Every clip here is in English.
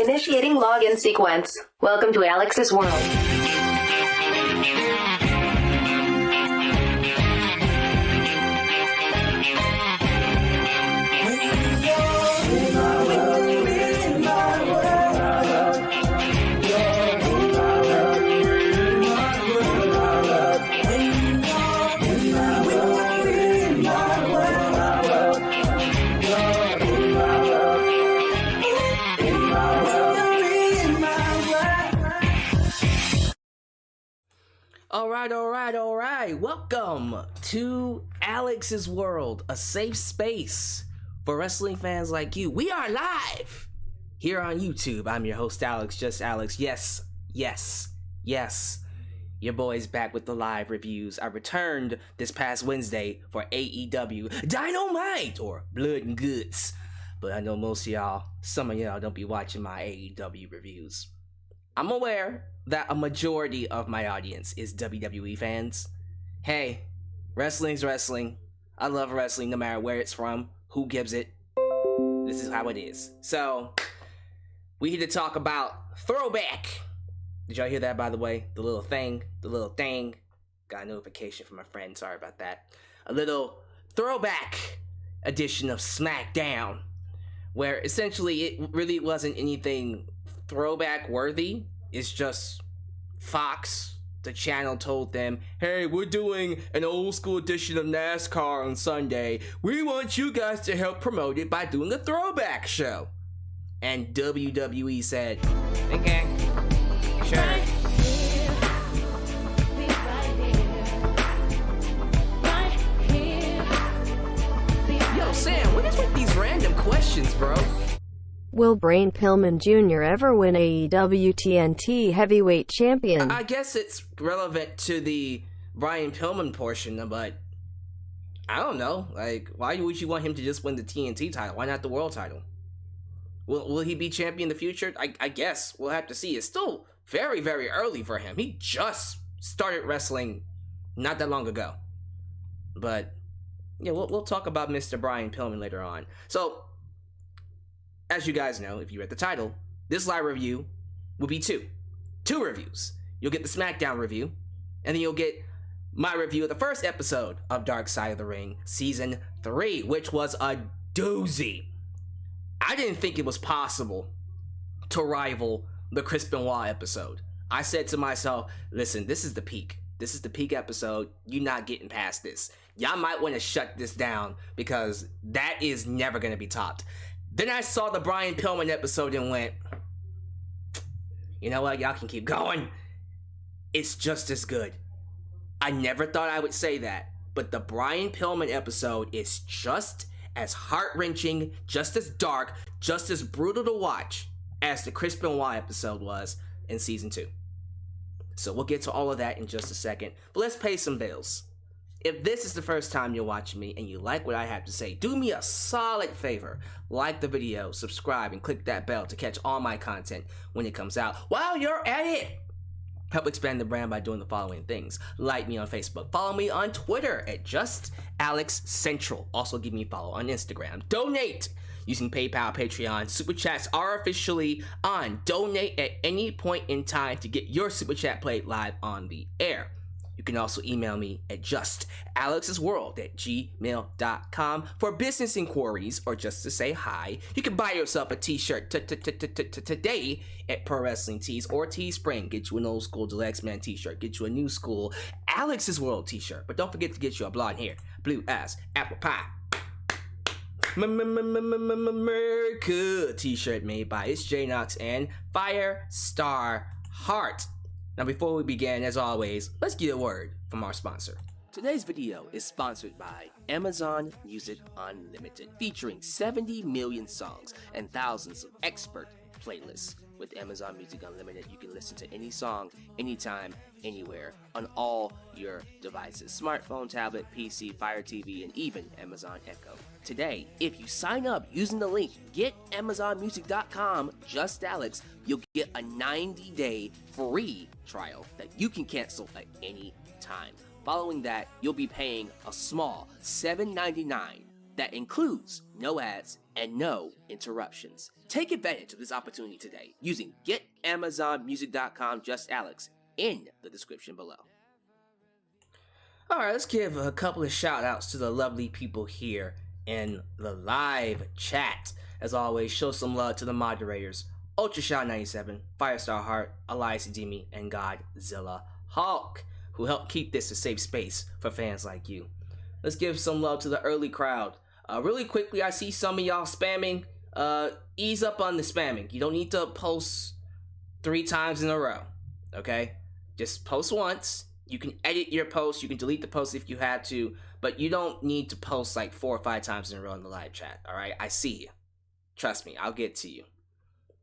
Initiating login sequence. Welcome to Alyx's world. Alright. Welcome to Alyx's world, a safe space for wrestling fans like you. We are live here on YouTube. I'm your host, Alyx, just Alyx. Yes. Your boy's back with the live reviews. I returned this past Wednesday for AEW Dynamite, or Blood and Guts. But I know most of y'all, some of y'all don't be watching my AEW reviews. I'm aware that a majority of my audience is WWE fans. Hey, wrestling's wrestling. I love wrestling no matter where it's from. Who gives it? This is how it is. So, we here to talk about Throwback. Did y'all hear that, by the way? The little thing. Got a notification from my friend. Sorry about that. A little Throwback edition of SmackDown, where essentially it really wasn't anything throwback worthy. It's just Fox, the channel, told them, hey, we're doing an old school edition of NASCAR on Sunday. We want you guys to help promote it by doing a throwback show. And WWE said, okay, sure. Yo, Sam, what is with these random questions, bro? Will Brain Pillman Jr. ever win AEW TNT Heavyweight Champion? I guess it's relevant to the Brian Pillman portion, but I don't know. Like, why would you want him to just win the TNT title? Why not the world title? Will he be champion in the future? I guess we'll have to see. It's still very, very early for him. He just started wrestling not that long ago. But yeah, we'll talk about Mr. Brian Pillman later on. So, as you guys know, if you read the title, this live review will be two reviews. You'll get the SmackDown review, and then you'll get my review of the first episode of Dark Side of the Ring, Season 3, which was a doozy. I didn't think it was possible to rival the Chris Benoit episode. I said to myself, listen, this is the peak. This is the peak episode. You're not getting past this. Y'all might want to shut this down because that is never going to be topped. Then I saw the Brian Pillman episode and went, you know what, y'all can keep going. It's just as good. I never thought I would say that, but the Brian Pillman episode is just as heart-wrenching, just as dark, just as brutal to watch as the Chris Benoit episode was in Season 2. So we'll get to all of that in just a second, but let's pay some bills. If this is the first time you're watching me and you like what I have to say, do me a solid favor. Like the video, subscribe, and click that bell to catch all my content when it comes out. While you're at it, help expand the brand by doing the following things. Like me on Facebook. Follow me on Twitter at JustAlyxCentral. Also give me a follow on Instagram. Donate using PayPal, Patreon. Super Chats are officially on. Donate at any point in time to get your Super Chat played live on the air. You can also email me at justalyxsworld@gmail.com for business inquiries or just to say hi. You can buy yourself a t-shirt today at Pro Wrestling Tees or Teespring. Get you an old school Deluxe Man t-shirt. Get you a new school Alyx's World t-shirt. But don't forget to get you a blonde hair, blue ass, apple pie, America t-shirt made by It's J Knox and Firestar Heart. Now before we begin, as always, let's get a word from our sponsor. Today's video is sponsored by Amazon Music Unlimited, featuring 70 million songs and thousands of expert playlists. With Amazon Music Unlimited, you can listen to any song, anytime, anywhere, on all your devices. Smartphone, tablet, PC, Fire TV, and even Amazon Echo. Today, if you sign up using the link getamazonmusic.com, just Alyx, you'll get a 90-day free trial that you can cancel at any time. Following that, you'll be paying a small $7.99 that includes no ads and no interruptions. Take advantage of this opportunity today using GetAmazonMusic.com Alyx in the description below. Alright, let's give a couple of shout outs to the lovely people here in the live chat. As always, show some love to the moderators, UltraShot97, Firestar Heart, Elias Demi, and Godzilla Hulk, who help keep this a safe space for fans like you. Let's give some love to the early crowd. Really quickly, I see some of y'all spamming. Ease up on the spamming. You don't need to post 3 times in a row, okay? Just post once. You can edit your post. You can delete the post if you have to, but you don't need to post like 4 or 5 times in a row in the live chat, all right? I see you. Trust me, I'll get to you.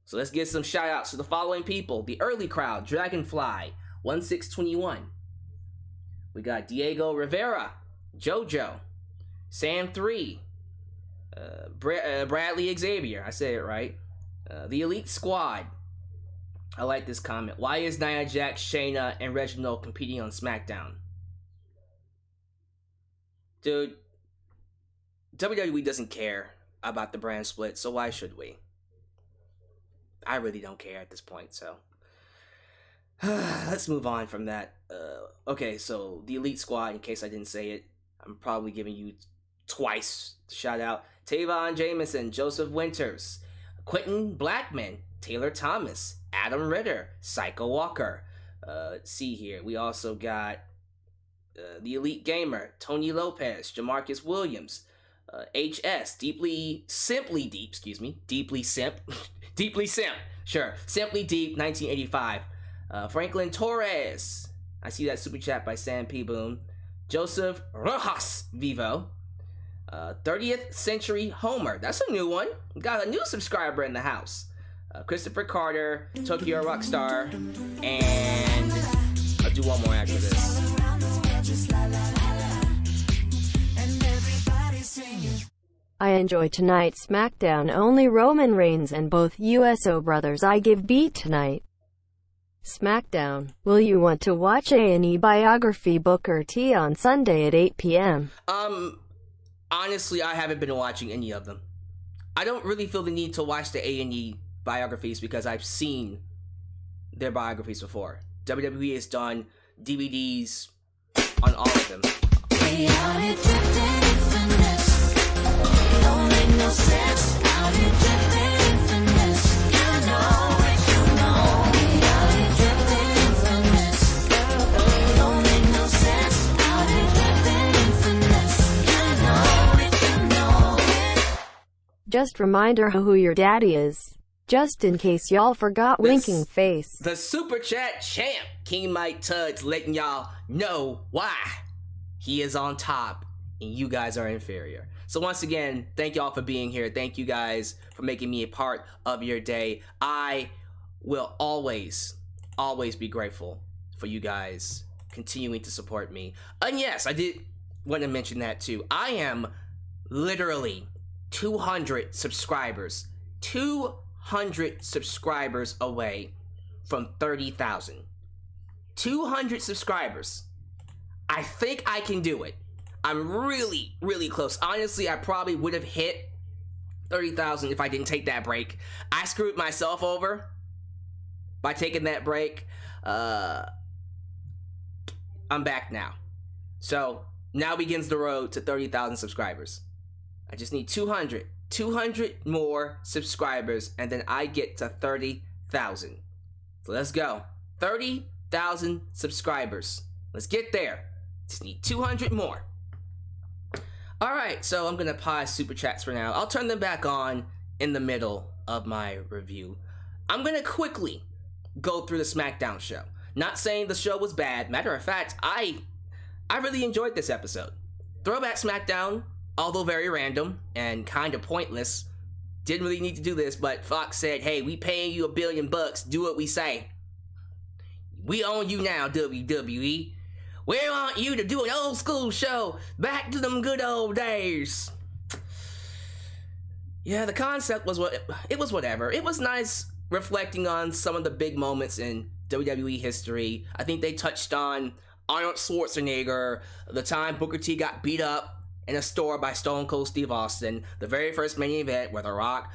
So let's get some shout outs to the following people. The early crowd, Dragonfly, 1621. We got Diego Rivera, Jojo, Sam 3, Bradley Xavier, I said it right. The Elite Squad. I like this comment. Why is Nia Jax, Shayna, and Reginald competing on SmackDown? Dude, WWE doesn't care about the brand split, so why should we? I really don't care at this point, so let's move on from that. Okay, so the Elite Squad, in case I didn't say it, I'm probably giving you twice shout out. Tavon Jamison, Joseph Winters, Quentin Blackman, Taylor Thomas, Adam Ritter, Psycho Walker. Let's see here. We also got the Elite Gamer, Tony Lopez, Jamarcus Williams, HS, Deeply Simp, sure, Simply Deep, 1985. Franklin Torres, I see that super chat by Sam P. Boom. Joseph Rojas Vivo, 30th Century Homer, that's a new one. Got a new subscriber in the house. Christopher Carter, Tokyo Rockstar, and I'll do one more after this. I enjoy tonight's SmackDown. Only Roman Reigns and both USO brothers I give beat tonight. SmackDown. Will you want to watch A&E biography Booker T on Sunday at 8 p.m.? Honestly, I haven't been watching any of them. I don't really feel the need to watch the A&E biographies because I've seen their biographies before. WWE has done DVDs on all of them. Just reminder who your daddy is. Just in case y'all forgot, winking face. The Super Chat champ, King Mike Tuds, letting y'all know why he is on top and you guys are inferior. So once again, thank y'all for being here. Thank you guys for making me a part of your day. I will always be grateful for you guys continuing to support me. And yes, I did want to mention that too. I am literally 200 subscribers. 200 subscribers away from 30,000. 200 subscribers. I think I can do it. I'm really close. Honestly, I probably would have hit 30,000 if I didn't take that break. I screwed myself over by taking that break. I'm back now. So now begins the road to 30,000 subscribers. I just need 200 more subscribers, and then I get to 30,000. So let's go. 30,000 subscribers. Let's get there. Just need 200 more. Alright, so I'm going to pause super chats for now. I'll turn them back on in the middle of my review. I'm going to quickly go through the SmackDown show. Not saying the show was bad. Matter of fact, I really enjoyed this episode. Throwback Smackdown, although very random and kind of pointless, didn't really need to do this, but Fox said, hey, we paying you $1 billion, do what we say. We own you now, WWE. We want you to do an old school show, back to them good old days. Yeah, the concept was whatever. It was nice reflecting on some of the big moments in WWE history. I think they touched on Arnold Schwarzenegger, the time Booker T got beat up in a store by Stone Cold Steve Austin. The very first main event where The Rock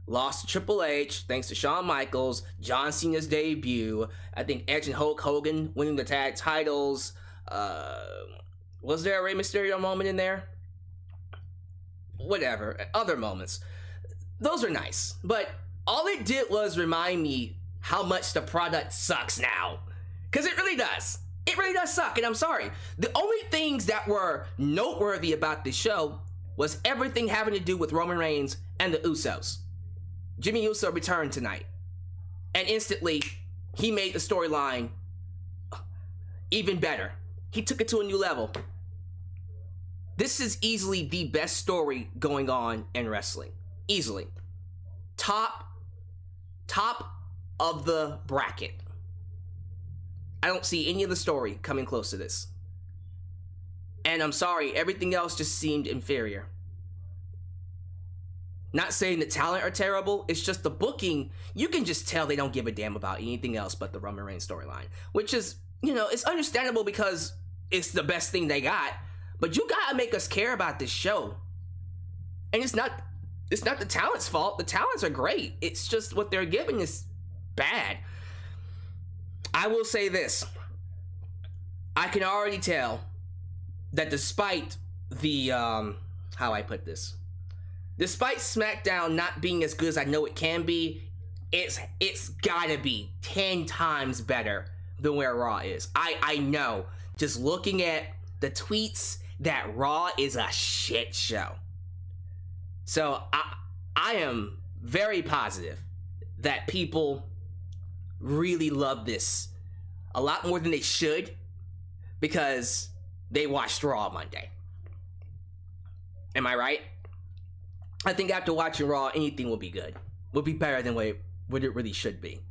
lost to Triple H thanks to Shawn Michaels, John Cena's debut. I think Edge and Hulk Hogan winning the tag titles. Was there a Rey Mysterio moment in there? Whatever. Other moments. Those are nice. But all it did was remind me how much the product sucks now. Because it really does. It really does suck, and I'm sorry. The only things that were noteworthy about this show was everything having to do with Roman Reigns and the Usos. Jimmy Uso returned tonight, and instantly, he made the storyline even better. He took it to a new level. This is easily the best story going on in wrestling. Easily. Top of the bracket. I don't see any of the story coming close to this. And I'm sorry, everything else just seemed inferior. Not saying the talent are terrible, it's just the booking. You can just tell they don't give a damn about anything else but the Roman Reigns storyline. Which is, it's understandable because it's the best thing they got. But you gotta make us care about this show. And it's not the talent's fault. The talents are great. It's just what they're giving is bad. I will say this. I can already tell that despite the, how I put this? Despite SmackDown not being as good as I know it can be, it's gotta be 10 times better than where Raw is. I know, just looking at the tweets, that Raw is a shit show. So I am very positive that people really love this a lot more than they should because they watched Raw Monday. Am I right? I think after watching Raw, anything will be good. Will be better than what it really should be.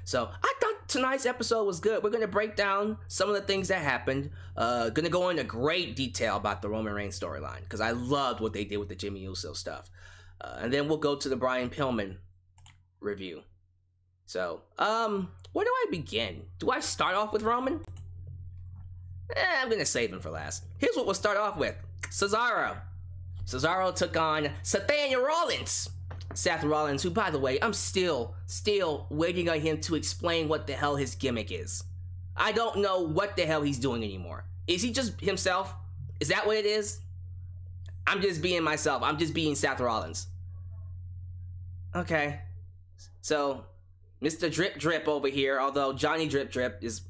So I thought tonight's episode was good. We're going to break down some of the things that happened. Going to go into great detail about the Roman Reigns storyline because I loved what they did with the Jimmy Uso stuff. And then we'll go to the Brian Pillman review. So, where do I begin? Do I start off with Roman? I'm going to save him for last. Here's what we'll start off with. Cesaro. Cesaro took on Nathaniel Rollins. Seth Rollins, who, by the way, I'm still waiting on him to explain what the hell his gimmick is. I don't know what the hell he's doing anymore. Is he just himself? Is that what it is? I'm just being myself. I'm just being Seth Rollins. Okay. So, Mr. Drip Drip over here, although Johnny Drip Drip is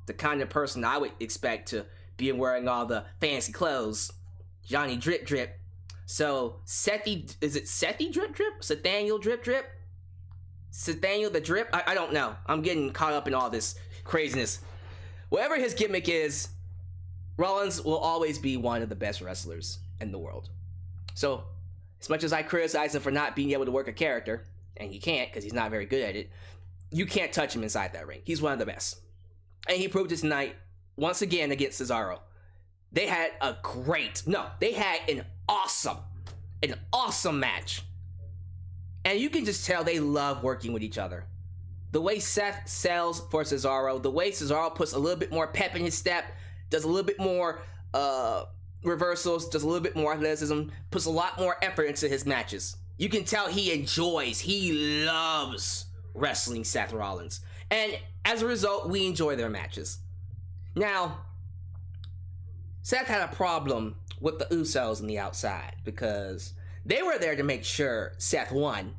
the kind of person I would expect to be wearing all the fancy clothes. Johnny Drip Drip. So, is it Sethi Drip Drip? Nathaniel Drip Drip? Nathaniel the Drip? I don't know. I'm getting caught up in all this craziness. Whatever his gimmick is, Rollins will always be one of the best wrestlers in the world. So, as much as I criticize him for not being able to work a character, and he can't because he's not very good at it, you can't touch him inside that ring. He's one of the best. And he proved it tonight, once again, against Cesaro. They had an awesome match. And you can just tell they love working with each other. The way Seth sells for Cesaro, the way Cesaro puts a little bit more pep in his step, does a little bit more reversals, does a little bit more athleticism, puts a lot more effort into his matches. You can tell he loves wrestling Seth Rollins. And as a result, we enjoy their matches. Now, Seth had a problem with the Usos on the outside because they were there to make sure Seth won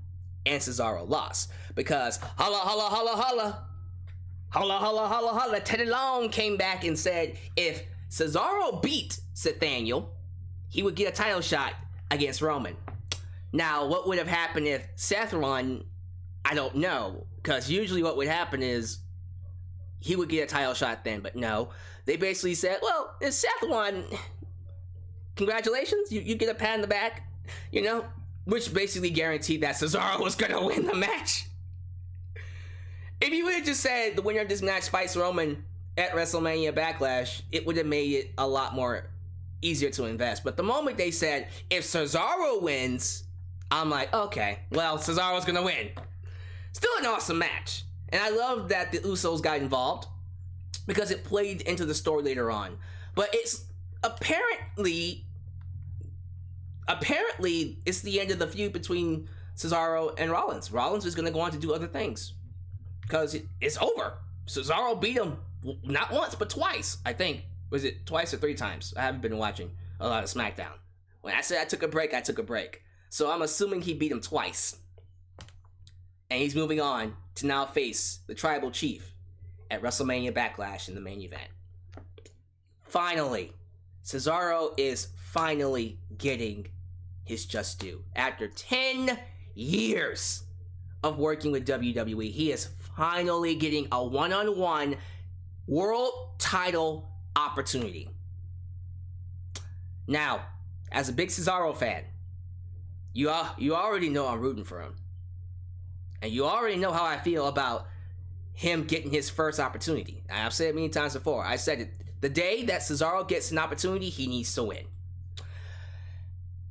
and Cesaro lost. Because holla, holla, holla, holla, holla, holla, holla, holla, Teddy Long came back and said if Cesaro beat Nathaniel, he would get a title shot against Roman. Now, what would have happened if Seth won? I don't know. Because usually what would happen is he would get a title shot then, but no. They basically said, well, if Seth won, congratulations, you get a pat on the back, which basically guaranteed that Cesaro was going to win the match. If you would have just said the winner of this match fights Roman at WrestleMania Backlash, it would have made it a lot more easier to invest. But the moment they said, if Cesaro wins, I'm like, okay, well, Cesaro's going to win. Still an awesome match. And I love that the Usos got involved because it played into the story later on. But it's apparently apparently it's the end of the feud between Cesaro and Rollins. Rollins is going to go on to do other things because it's over. Cesaro beat him not once but twice, I think. Was it twice or 3 times? I haven't been watching a lot of SmackDown. When I said I took a break, I took a break. So I'm assuming he beat him twice. And he's moving on to now face the Tribal Chief at WrestleMania Backlash in the main event. Finally, Cesaro is finally getting his just due. After 10 years of working with WWE, he is finally getting a one-on-one world title opportunity. Now, as a big Cesaro fan, you already know I'm rooting for him. And you already know how I feel about him getting his first opportunity. I've said it many times before. I said it. The day that Cesaro gets an opportunity, he needs to win.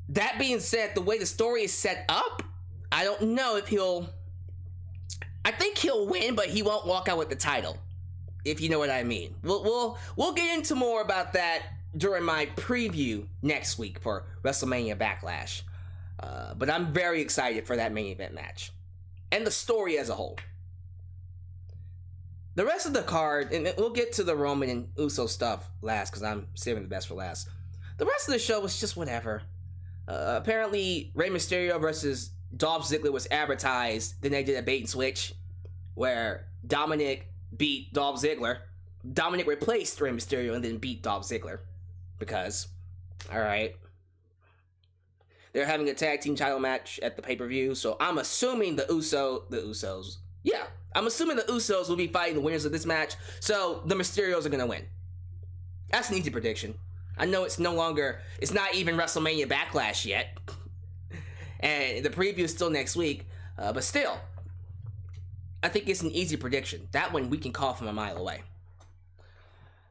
That being said, the way the story is set up, I don't know if he'll... I think he'll win, but he won't walk out with the title, if you know what I mean. We'll get into more about that during my preview next week for WrestleMania Backlash. But I'm very excited for that main event match. And the story as a whole. The rest of the card, and we'll get to the Roman and Uso stuff last, because I'm saving the best for last. The rest of the show was just whatever. Apparently, Rey Mysterio versus Dolph Ziggler was advertised. Then they did a bait and switch, where Dominic beat Dolph Ziggler. Dominic replaced Rey Mysterio and then beat Dolph Ziggler. Because, alright. They're having a tag team title match at the pay-per-view, so I'm assuming I'm assuming the Usos will be fighting the winners of this match, so the Mysterios are gonna win. That's an easy prediction. I know it's not even WrestleMania Backlash yet, and the preview is still next week, but still, I think it's an easy prediction. That one we can call from a mile away.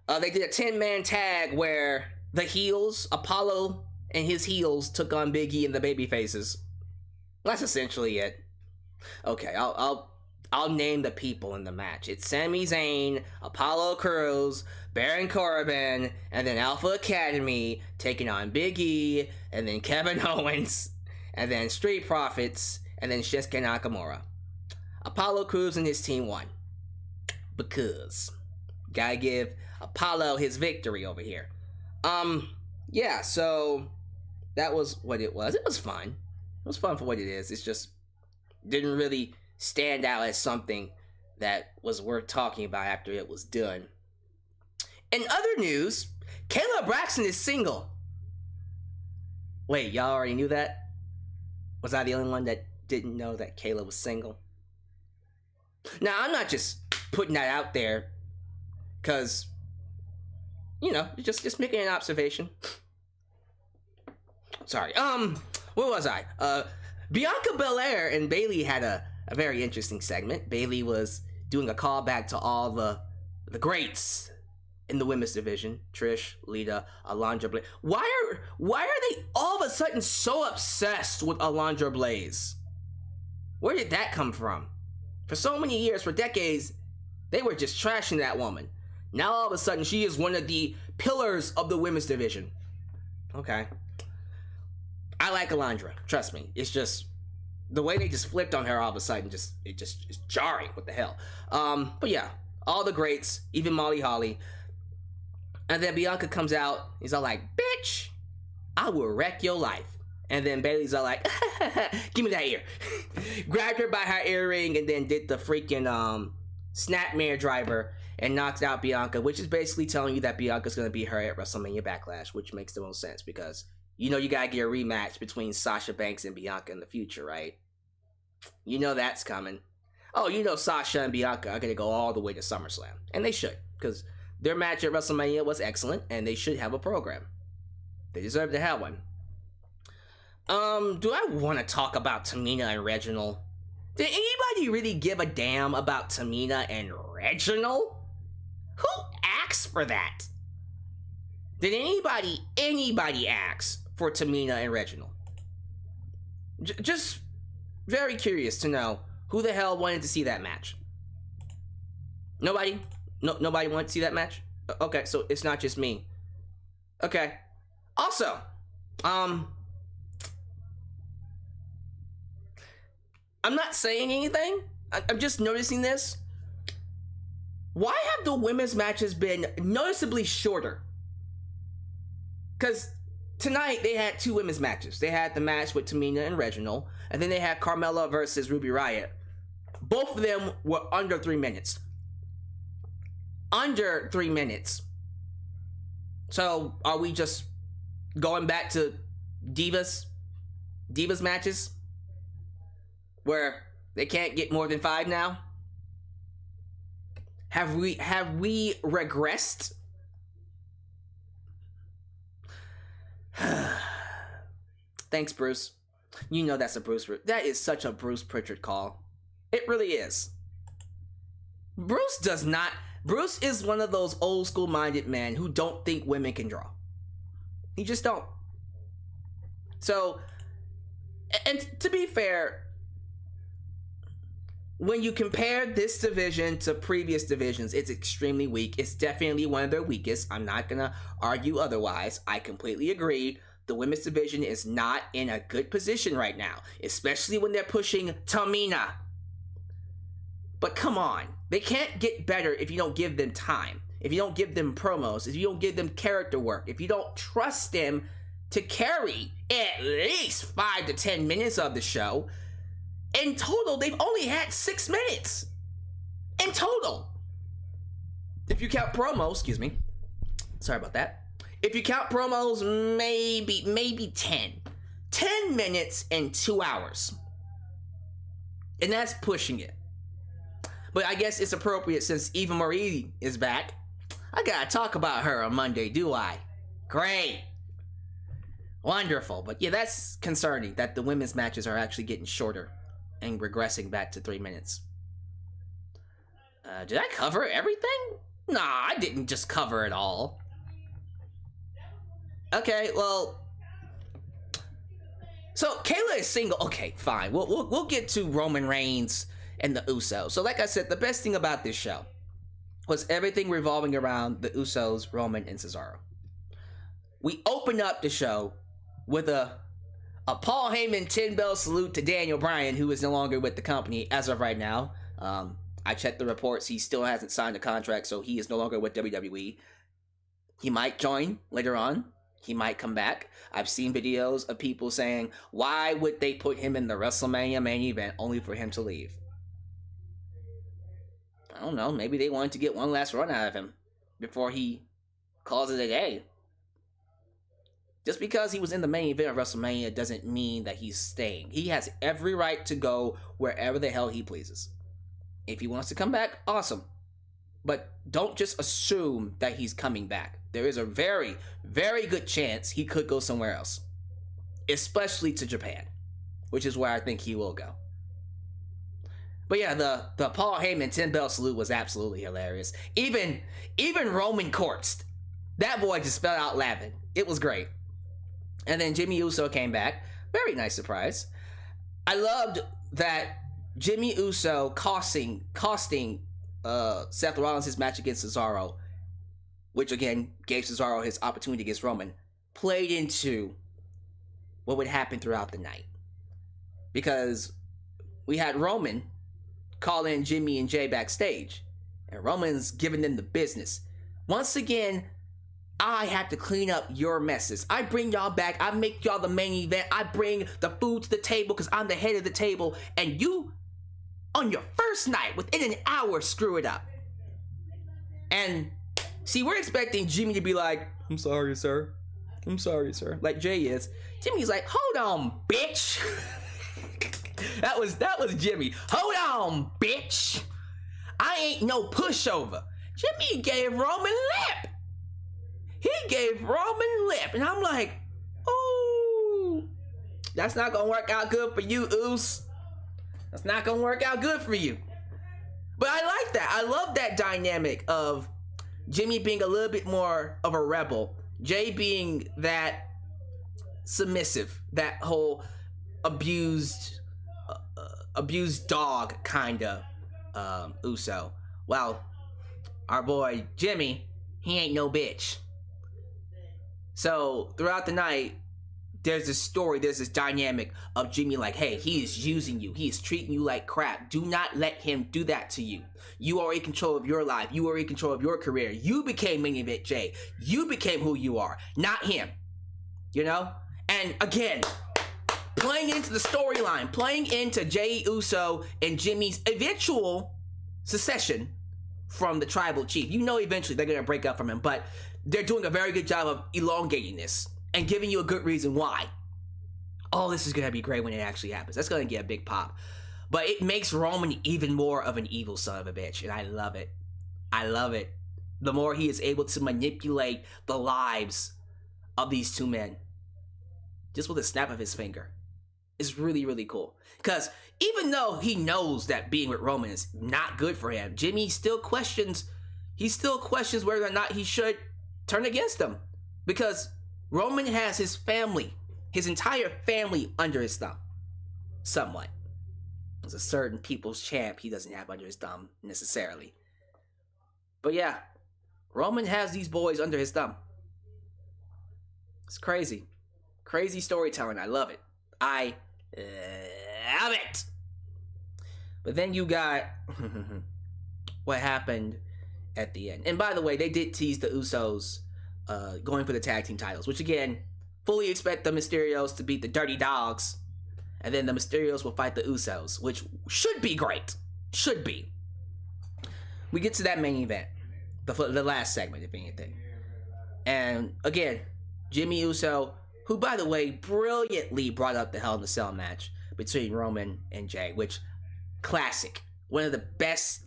They did a 10-man tag where the heels, Apollo and his heels, took on Big E and the babyfaces. That's essentially it. Okay, I'll name the people in the match. It's Sami Zayn, Apollo Crews, Baron Corbin, and then Alpha Academy taking on Big E, and then Kevin Owens, and then Street Profits, and then Shinsuke Nakamura. Apollo Crews and his team won. Because gotta give Apollo his victory over here. Yeah, so that was what it was. It was fun. It was fun for what it is. It's just didn't really stand out as something that was worth talking about after it was done. In other news, Kayla Braxton is single. Wait, y'all already knew that? Was I the only one that didn't know that Kayla was single? Now, I'm not just putting that out there because, just making an observation. Sorry. Where was I? Bianca Belair and Bayley had a very interesting segment. Bayley was doing a callback to all the greats in the women's division. Trish, Lita, Alundra Blaze. Why are they all of a sudden so obsessed with Alundra Blaze? Where did that come from? For so many years, for decades, they were just trashing that woman. Now all of a sudden, she is one of the pillars of the women's division. Okay. I like Alundra, trust me. It's just the way they just flipped on her all of a sudden, it's jarring. What the hell? But yeah, all the greats, even Molly Holly. And then Bianca comes out, he's all like, bitch, I will wreck your life. And then Bayley's all like, give me that ear. Grabbed her by her earring and then did the freaking snapmare driver and knocked out Bianca, which is basically telling you that Bianca's going to be her at WrestleMania Backlash, which makes the most sense because you gotta get a rematch between Sasha Banks and Bianca in the future, right? You know that's coming. Oh, Sasha and Bianca are gonna go all the way to SummerSlam. And they should, because their match at WrestleMania was excellent, and they should have a program. They deserve to have one. Do I want to talk about Tamina and Reginald? Did anybody really give a damn about Tamina and Reginald? Who asked for that? Did anybody ask for Tamina and Reginald? Just very curious to know who the hell wanted to see that match. Nobody? Nobody wanted to see that match? Okay, so it's not just me. Okay. Also, I'm not saying anything. I'm just noticing this. Why have the women's matches been noticeably shorter? Because tonight they had 2 women's matches. They had the match with Tamina and Reginald, and then they had Carmella versus Ruby Riott. Both of them were under 3 minutes. Under 3 minutes. So are we just going back to divas matches where they can't get more than 5 now? Have we regressed? Thanks, Bruce. You know that's a Bruce. That is such a Bruce Pritchard call. It really is. Bruce is one of those old school minded men who don't think women can draw. He just don't. So, and to be fair, when you compare this division to previous divisions, it's extremely weak. It's definitely one of their weakest. I'm not gonna argue otherwise. I completely agree. The women's division is not in a good position right now, especially when they're pushing Tamina. But come on, they can't get better if you don't give them time, if you don't give them promos, if you don't give them character work, if you don't trust them to carry at least 5 to 10 minutes of the show. In total, they've only had 6 minutes. In total. If you count promos, excuse me. Sorry about that. If you count promos, maybe 10. 10 minutes and 2 hours. And that's pushing it. But I guess it's appropriate since Eva Marie is back. I gotta talk about her on Monday, do I? Great. Wonderful. But yeah, that's concerning that the women's matches are actually getting shorter and regressing back to 3 minutes. Did I cover everything? Nah, I didn't just cover it all. Okay, well, so Kayla is single. Okay, fine. We'll get to Roman Reigns and the Usos. So like I said, the best thing about this show was everything revolving around the Usos, Roman, and Cesaro. We opened up the show with a Paul Heyman 10-bell salute to Daniel Bryan, who is no longer with the company as of right now. I checked the reports. He still hasn't signed a contract, so he is no longer with WWE. He might join later on. He might come back. I've seen videos of people saying, why would they put him in the WrestleMania main event only for him to leave? I don't know. Maybe they wanted to get one last run out of him before he calls it a day. Just because he was in the main event of WrestleMania doesn't mean that he's staying. He has every right to go wherever the hell he pleases. If he wants to come back, awesome. But don't just assume that he's coming back. There is a very, very good chance he could go somewhere else. Especially to Japan, which is where I think he will go. But yeah, the Paul Heyman 10-bell salute was absolutely hilarious. Even Roman corpsed. That boy just fell out laughing. It was great. And then Jimmy Uso came back. Very nice surprise. I loved that Jimmy Uso costing Seth Rollins his match against Cesaro, which again gave Cesaro his opportunity against Roman, played into what would happen throughout the night. Because we had Roman call in Jimmy and Jay backstage, and Roman's giving them the business. Once again, I have to clean up your messes. I bring y'all back. I make y'all the main event. I bring the food to the table because I'm the head of the table. And you, on your first night, within an hour, screw it up. And, see, we're expecting Jimmy to be like, I'm sorry, sir. I'm sorry, sir. Like Jay is. Jimmy's like, hold on, bitch. That was Jimmy. Hold on, bitch. I ain't no pushover. Jimmy gave Roman lip. He gave Roman lip. And I'm like, oh, that's not going to work out good for you, Oos. That's not going to work out good for you. But I like that. I love that dynamic of Jimmy being a little bit more of a rebel. Jay being that submissive, that whole abused dog kind of Uso. Well, our boy Jimmy, he ain't no bitch. So throughout the night, there's this story, there's this dynamic of Jimmy like, hey, he is using you. He is treating you like crap. Do not let him do that to you. You are in control of your life. You are in control of your career. You became Main Event Jay. You became who you are, not him. You know? And again, playing into the storyline, playing into Jey Uso and Jimmy's eventual secession from the tribal chief. You know eventually they're going to break up from him, but they're doing a very good job of elongating this and giving you a good reason why. Oh, this is going to be great when it actually happens. That's going to get a big pop. But it makes Roman even more of an evil son of a bitch, and I love it. I love it. The more he is able to manipulate the lives of these two men, just with a snap of his finger, is really, really cool. Because even though he knows that being with Roman is not good for him, Jimmy still questions, whether or not he should turn against him. Because Roman has his family, his entire family under his thumb. Somewhat. There's a certain people's champ he doesn't have under his thumb, necessarily. But yeah, Roman has these boys under his thumb. It's crazy. Crazy storytelling. I love it. I love it. But then you got what happened at the end. And by the way, they did tease the Usos going for the tag team titles, which again, fully expect the Mysterios to beat the Dirty Dogs, and then the Mysterios will fight the Usos, which should be great. Should be. We get to that main event, the last segment, if anything. And again, Jimmy Uso, who, by the way, brilliantly brought up the Hell in a Cell match between Roman and Jay, which, classic. One of the best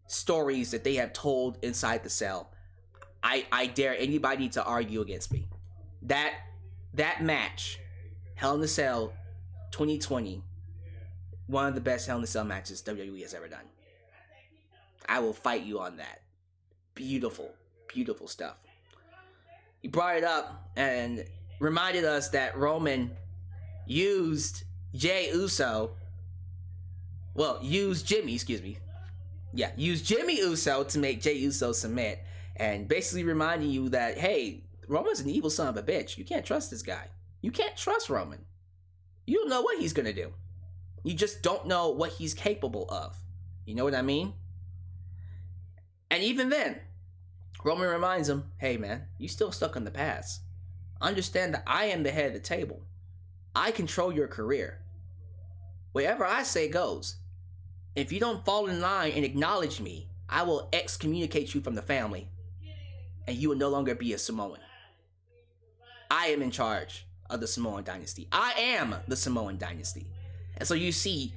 stories that they have told inside the cell. I dare anybody to argue against me. That match, Hell in a Cell 2020, one of the best Hell in a Cell matches WWE has ever done. I will fight you on that. Beautiful, beautiful stuff. He brought it up and reminded us that Roman used Jimmy, used Jimmy Uso to make Jey Uso submit, and basically reminding you that, hey, Roman's an evil son of a bitch. You can't trust this guy. You can't trust Roman. You don't know what he's gonna do. You just don't know what he's capable of. You know what I mean? And even then, Roman reminds him, hey man, you still stuck in the past. Understand that I am the head of the table. I control your career. Whatever I say goes. If you don't fall in line and acknowledge me, I will excommunicate you from the family, and you will no longer be a Samoan. I am in charge of the Samoan dynasty. I am the Samoan dynasty. And so you see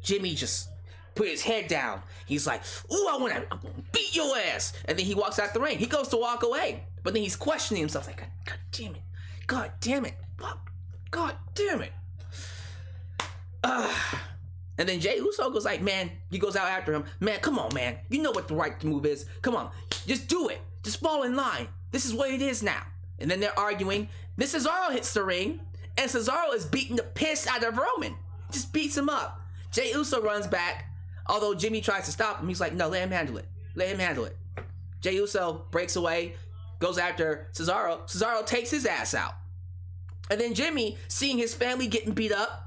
Jimmy just put his head down. He's like, ooh, I want to beat your ass. And then he walks out the ring. He goes to walk away. But then he's questioning himself like, God damn it. God damn it. God damn it. And then Jey Uso goes like, man, he goes out after him. Man, come on, man. You know what the right move is. Come on. Just do it. Just fall in line. This is what it is now. And then they're arguing. Then Cesaro hits the ring. And Cesaro is beating the piss out of Roman. Just beats him up. Jey Uso runs back. Although Jimmy tries to stop him. He's like, no, let him handle it. Let him handle it. Jey Uso breaks away. Goes after Cesaro. Cesaro takes his ass out. And then Jimmy, seeing his family getting beat up,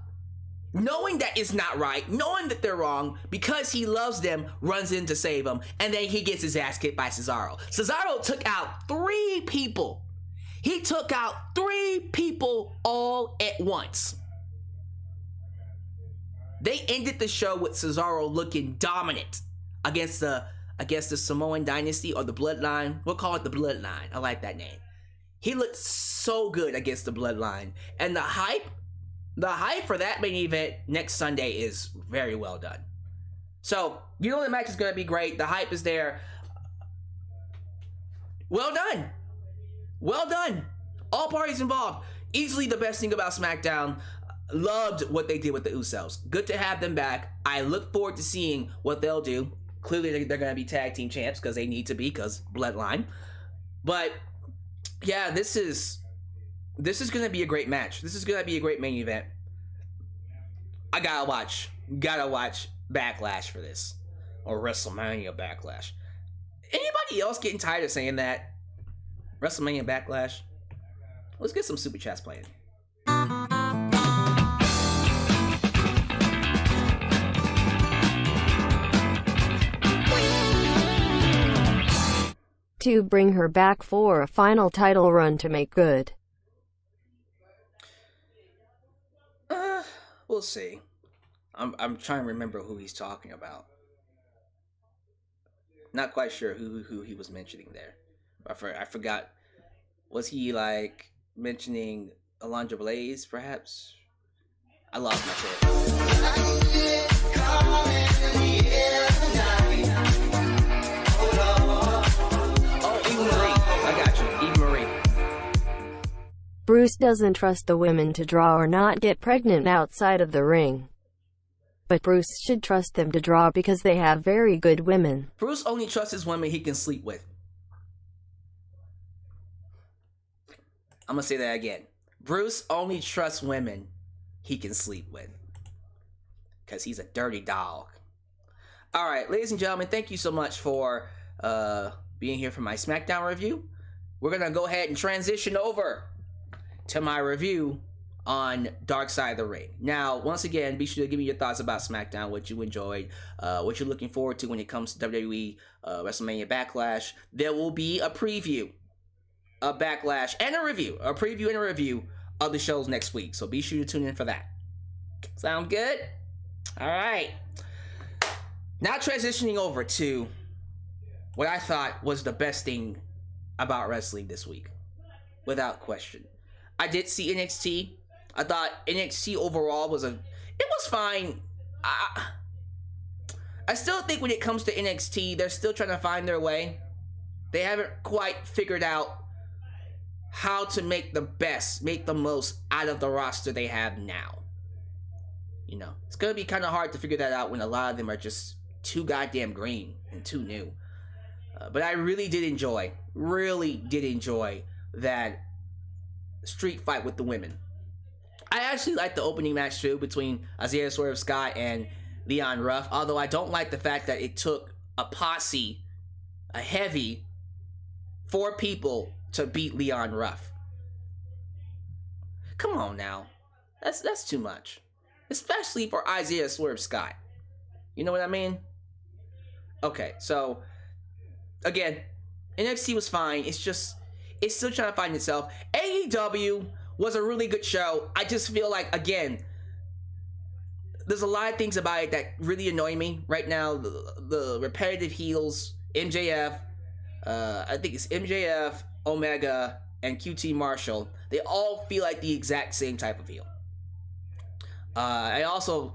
knowing that it's not right, knowing that they're wrong, because he loves them, runs in to save them, and then he gets his ass kicked by Cesaro. Cesaro took out 3 people. He took out 3 people all at once. They ended the show with Cesaro looking dominant against the Samoan dynasty, or the bloodline. We'll call it the bloodline. I like that name. He looked so good against the bloodline. And the hype for that main event next Sunday is very well done. So, you know the match is going to be great. The hype is there. Well done. Well done. All parties involved. Easily the best thing about SmackDown. Loved what they did with the Usos. Good to have them back. I look forward to seeing what they'll do. Clearly, they're going to be tag team champs because they need to be, because bloodline. But, yeah, this is going to be a great match. This is going to be a great main event. I gotta watch Backlash for this. Or WrestleMania Backlash. Anybody else getting tired of saying that? WrestleMania Backlash? Let's get some super chats playing. to bring her back for a final title run to make good. We'll see. I'm trying to remember who he's talking about. Not quite sure who he was mentioning there. I forgot. Was he like mentioning Alundra Blaze, perhaps? I lost my train. Oh, Eva Marie. I got you. Eva Marie. Bruce doesn't trust the women to draw or not get pregnant outside of the ring. But Bruce should trust them to draw because they have very good women. Bruce only trusts his women he can sleep with. I'm gonna say that again. Bruce only trusts women he can sleep with. Because he's a dirty dog. Alright, ladies and gentlemen, thank you so much for being here for my SmackDown review. We're gonna go ahead and transition over to my review on Dark Side of the Ring. Now, once again, be sure to give me your thoughts about SmackDown, what you enjoyed, what you're looking forward to when it comes to WWE WrestleMania Backlash. There will be a preview of Backlash and a preview and a review of the shows next week. So be sure to tune in for that. Sound good? All right. Now transitioning over to what I thought was the best thing about wrestling this week, without question. I did see NXT. I thought NXT overall was fine. I still think when it comes to NXT, they're still trying to find their way. They haven't quite figured out how to make the most out of the roster they have now. You know, it's gonna be kind of hard to figure that out when a lot of them are just too goddamn green and too new. But I really did enjoy that street fight with the women. I actually liked the opening match too between Isaiah Swerve Scott and Leon Ruff, although I don't like the fact that it took a posse, a heavy, 4 people to beat Leon Ruff. Come on now. That's too much. Especially for Isaiah Swerve Scott. You know what I mean? Okay, so again, NXT was fine. It's still trying to find itself. AEW was a really good show. I just feel like, again, there's a lot of things about it that really annoy me right now. The repetitive heels, MJF, I think it's MJF, Omega, and QT Marshall. They all feel like the exact same type of heel. I also,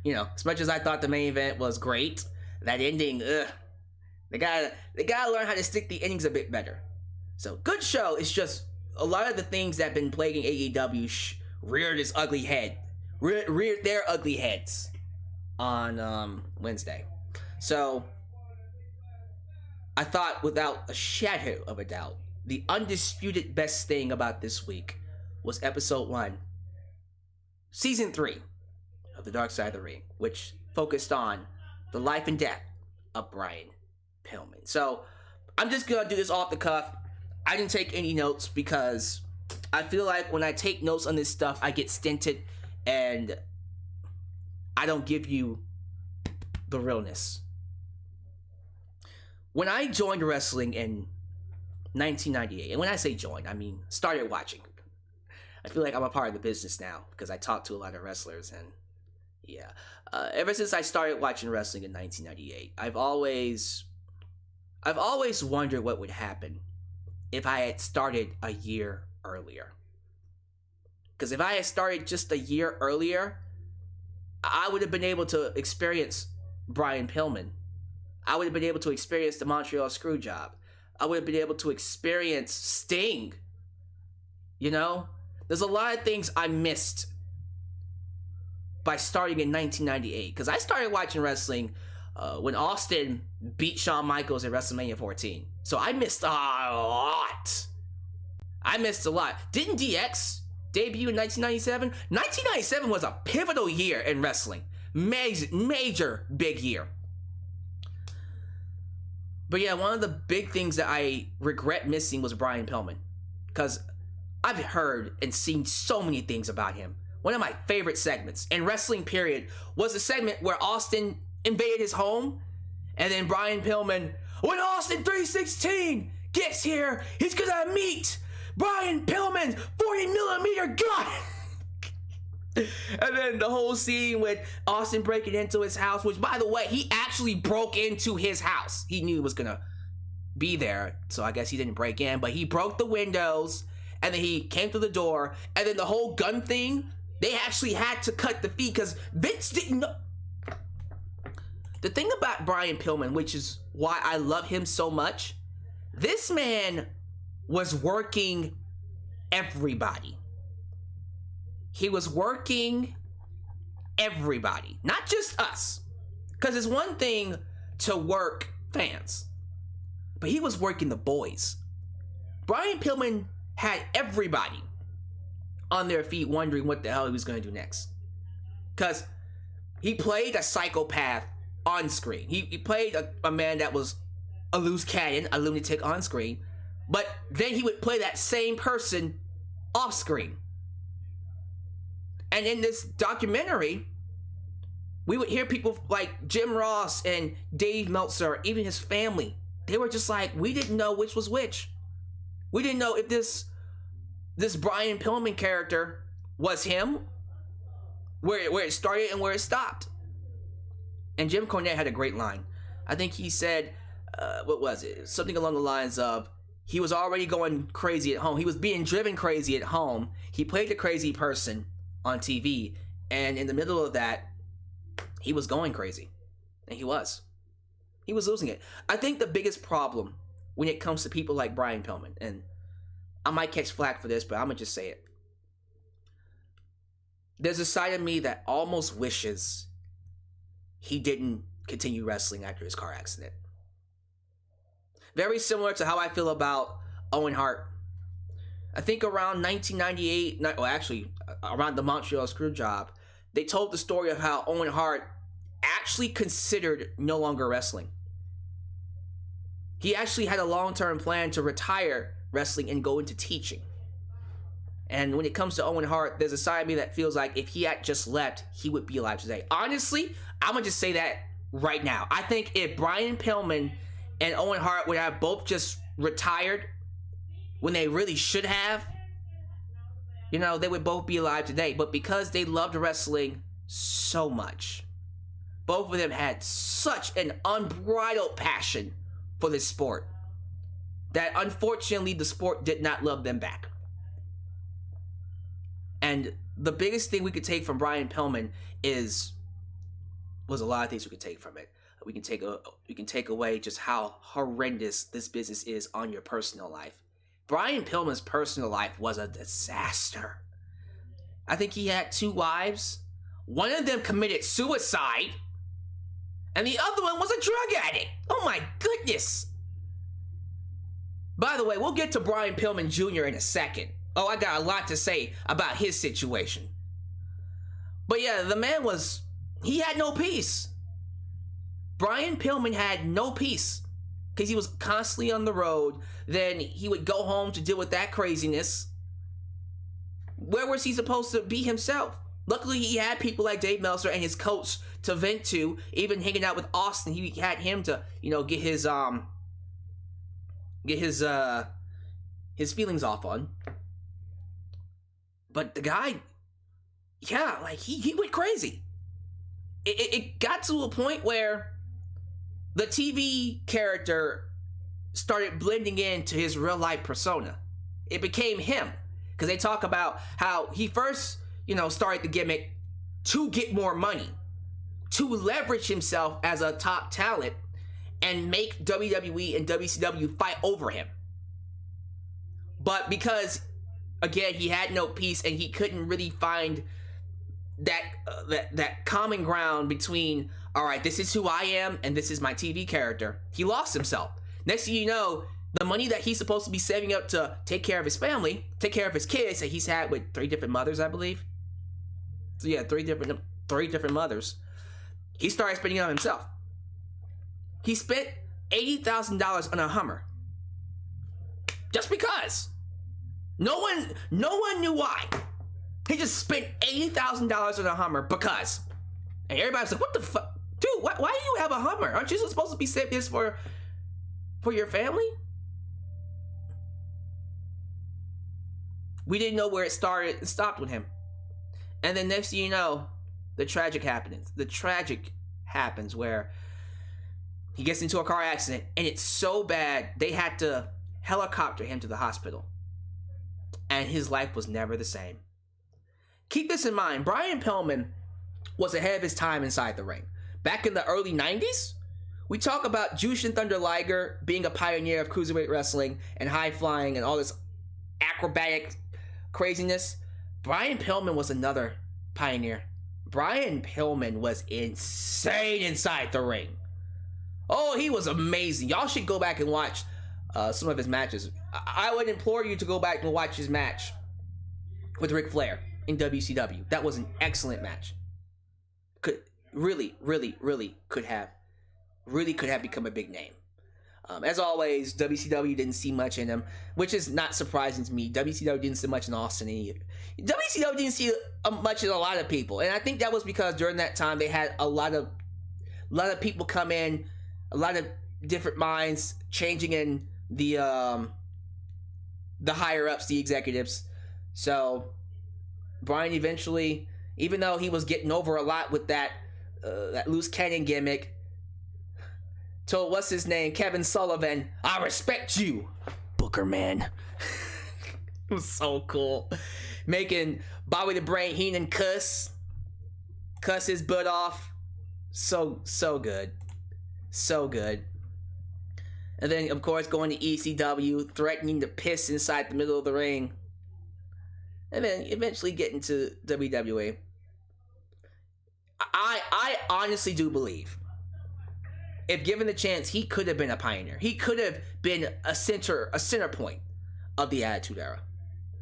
you know, as much as I thought the main event was great, that ending, they gotta learn how to stick the endings a bit better. So, good show. It's just a lot of the things that have been plaguing AEW reared its ugly head. Reared their ugly heads on Wednesday. So, I thought without a shadow of a doubt, the undisputed best thing about this week was episode 1, season 3 of The Dark Side of the Ring, which focused on the life and death of Brian Pillman. So, I'm just gonna do this off the cuff. I didn't take any notes because I feel like when I take notes on this stuff, I get stinted and I don't give you the realness. When I joined wrestling in 1998, and when I say joined, I mean started watching. I feel like I'm a part of the business now because I talk to a lot of wrestlers, and yeah. Ever since I started watching wrestling in 1998, I've always wondered what would happen if I had started a year earlier. Because if I had started just a year earlier, I would have been able to experience Brian Pillman. I would have been able to experience the Montreal Screwjob. I would have been able to experience Sting. You know? There's a lot of things I missed by starting in 1998. Because I started watching wrestling when Austin beat Shawn Michaels at WrestleMania 14. So I missed a lot. Didn't DX debut in 1997? 1997 was a pivotal year in wrestling. Major big year. But yeah, one of the big things that I regret missing was Brian Pillman. Because I've heard and seen so many things about him. One of my favorite segments in wrestling period was the segment where Austin invaded his home, and then Brian Pillman, when Austin 316 gets here, he's gonna meet Brian Pillman's 40mm gun. And then the whole scene with Austin breaking into his house, which, by the way, he actually broke into his house. He knew he was gonna be there, so I guess he didn't break in, but he broke the windows, and then he came through the door, and then the whole gun thing, they actually had to cut the feed because Vince didn't know. The thing about Brian Pillman, which is why I love him so much, this man was working everybody. He was working everybody, not just us. Because it's one thing to work fans, but he was working the boys. Brian Pillman had everybody on their feet wondering what the hell he was going to do next. Because he played a psychopath on screen. He played a man that was a loose cannon, a lunatic on screen. But then he would play that same person off screen. And in this documentary, we would hear people like Jim Ross and Dave Meltzer, even his family. They were just like, we didn't know which was which. We didn't know if this Brian Pillman character was him, where it started and where it stopped. And Jim Cornette had a great line. I think he said, what was it? Something along the lines of, he was already going crazy at home. He was being driven crazy at home. He played the crazy person on TV, and in the middle of that, he was going crazy. And he was losing it. I think the biggest problem when it comes to people like Brian Pillman, and I might catch flack for this, but I'm gonna just say it. There's a side of me that almost wishes he didn't continue wrestling after his car accident. Very similar to how I feel about Owen Hart. I think around 1998, well, actually, around the Montreal Screwjob, they told the story of how Owen Hart actually considered no longer wrestling. He actually had a long-term plan to retire wrestling and go into teaching. And when it comes to Owen Hart, there's a side of me that feels like if he had just left, he would be alive today. Honestly, I'm gonna just say that right now. I think if Brian Pillman and Owen Hart would have both just retired when they really should have, you know, they would both be alive today. But because they loved wrestling so much, both of them had such an unbridled passion for this sport that unfortunately the sport did not love them back. And the biggest thing we could take from Brian Pillman was a lot of things we could take from it. We can take away just how horrendous this business is on your personal life. Brian Pillman's personal life was a disaster. I think he had 2 wives. One of them committed suicide, and the other one was a drug addict. Oh my goodness. By the way, we'll get to Brian Pillman Jr. in a second. Oh, I got a lot to say about his situation. But yeah, the man he had no peace. Brian Pillman had no peace because he was constantly on the road. Then he would go home to deal with that craziness. Where was he supposed to be himself? Luckily, he had people like Dave Meltzer and his coach to vent to. Even hanging out with Austin, he had him to, get his feelings off on. But the guy, yeah, like he went crazy. It got to a point where the TV character started blending into his real life persona. It became him. Because they talk about how he first, started the gimmick to get more money, to leverage himself as a top talent and make WWE and WCW fight over him. But because, again, he had no peace and he couldn't really find that common ground between, all right, this is who I am and this is my TV character, he lost himself. Next thing you know, the money that he's supposed to be saving up to take care of his family, take care of his kids that he's had with 3 different mothers, I believe. So yeah, 3 different mothers. He started spending it on himself. He spent $80,000 on a Hummer. Just because. No one knew why. He just spent $80,000 on a Hummer because. And everybody's like, what the fuck? Dude, why do you have a Hummer? Aren't you supposed to be saving this for your family? We didn't know where it started and stopped with him. And then next thing you know, the tragic happens. The tragic happens where he gets into a car accident, and it's so bad they had to helicopter him to the hospital. And his life was never the same. Keep this in mind, Brian Pillman was ahead of his time inside the ring. Back in the early 90s, we talk about Jushin Thunder Liger being a pioneer of cruiserweight wrestling and high flying and all this acrobatic craziness. Brian Pillman was another pioneer. Brian Pillman was insane inside the ring. Oh, he was amazing. Y'all should go back and watch some of his matches. I would implore you to go back and watch his match with Ric Flair in WCW. That was an excellent match. Could have become a big name. As always, WCW didn't see much in him, which is not surprising to me. WCW didn't see much in Austin either. WCW didn't see much in a lot of people, and I think that was because during that time they had a lot of people come in, a lot of different minds changing in the higher ups, the executives. So Brian eventually, even though he was getting over a lot with that loose cannon gimmick, told what's his name, Kevin Sullivan, "I respect you, Booker man." It was so cool, making Bobby the Brain Heenan cuss his butt off. So good, so good. And then of course going to ECW, threatening to piss inside the middle of the ring, and then eventually getting to WWE. I honestly do believe, if given the chance, he could have been a pioneer. He could have been a center point of the Attitude Era.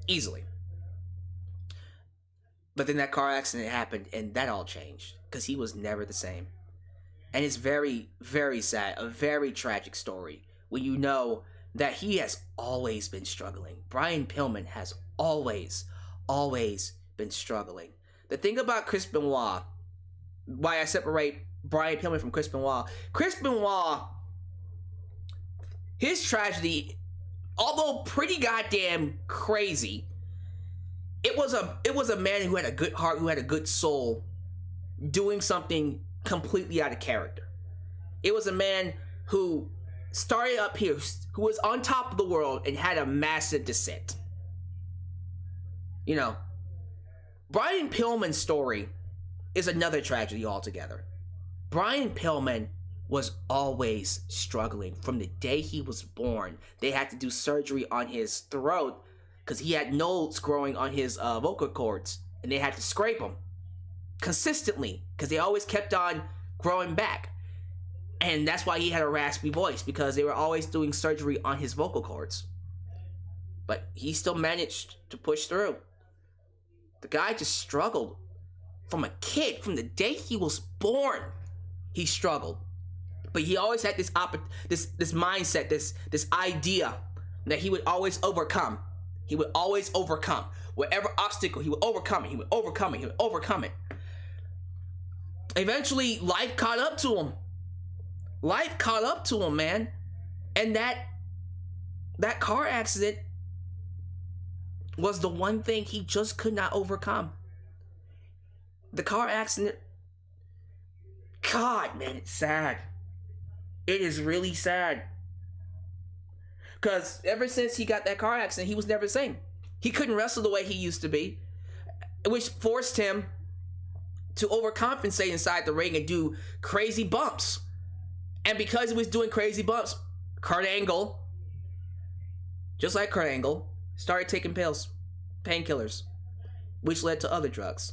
Easily. But then that car accident happened, and that all changed. Because he was never the same. And it's very, very sad. A very tragic story. When you know that he has always been struggling. Brian Pillman has always been struggling. The thing about Chris Benoit, why I separate Brian Pillman from Chris Benoit. Chris Benoit, his tragedy, although pretty goddamn crazy, it was a man who had a good heart, who had a good soul, doing something completely out of character. It was a man who started up here, who was on top of the world and had a massive descent. You know, Brian Pillman's story is another tragedy altogether. Brian Pillman was always struggling. From the day he was born, they had to do surgery on his throat because he had nodes growing on his vocal cords, and they had to scrape them consistently because they always kept on growing back. And that's why he had a raspy voice, because they were always doing surgery on his vocal cords. But he still managed to push through. The guy just struggled from a kid. From the day he was born, he struggled. But he always had this mindset, this idea that he would always overcome. He would always overcome. Whatever obstacle, he would overcome it. He would overcome it. He would overcome it. Eventually, life caught up to him. Life caught up to him, man. And that car accident was the one thing he just could not overcome. The car accident. God, man, it's sad. It is really sad. Because ever since he got that car accident, he was never the same. He couldn't wrestle the way he used to be, which forced him to overcompensate inside the ring and do crazy bumps. And because he was doing crazy bumps, Kurt Angle, just like Kurt Angle, started taking pills, painkillers, which led to other drugs.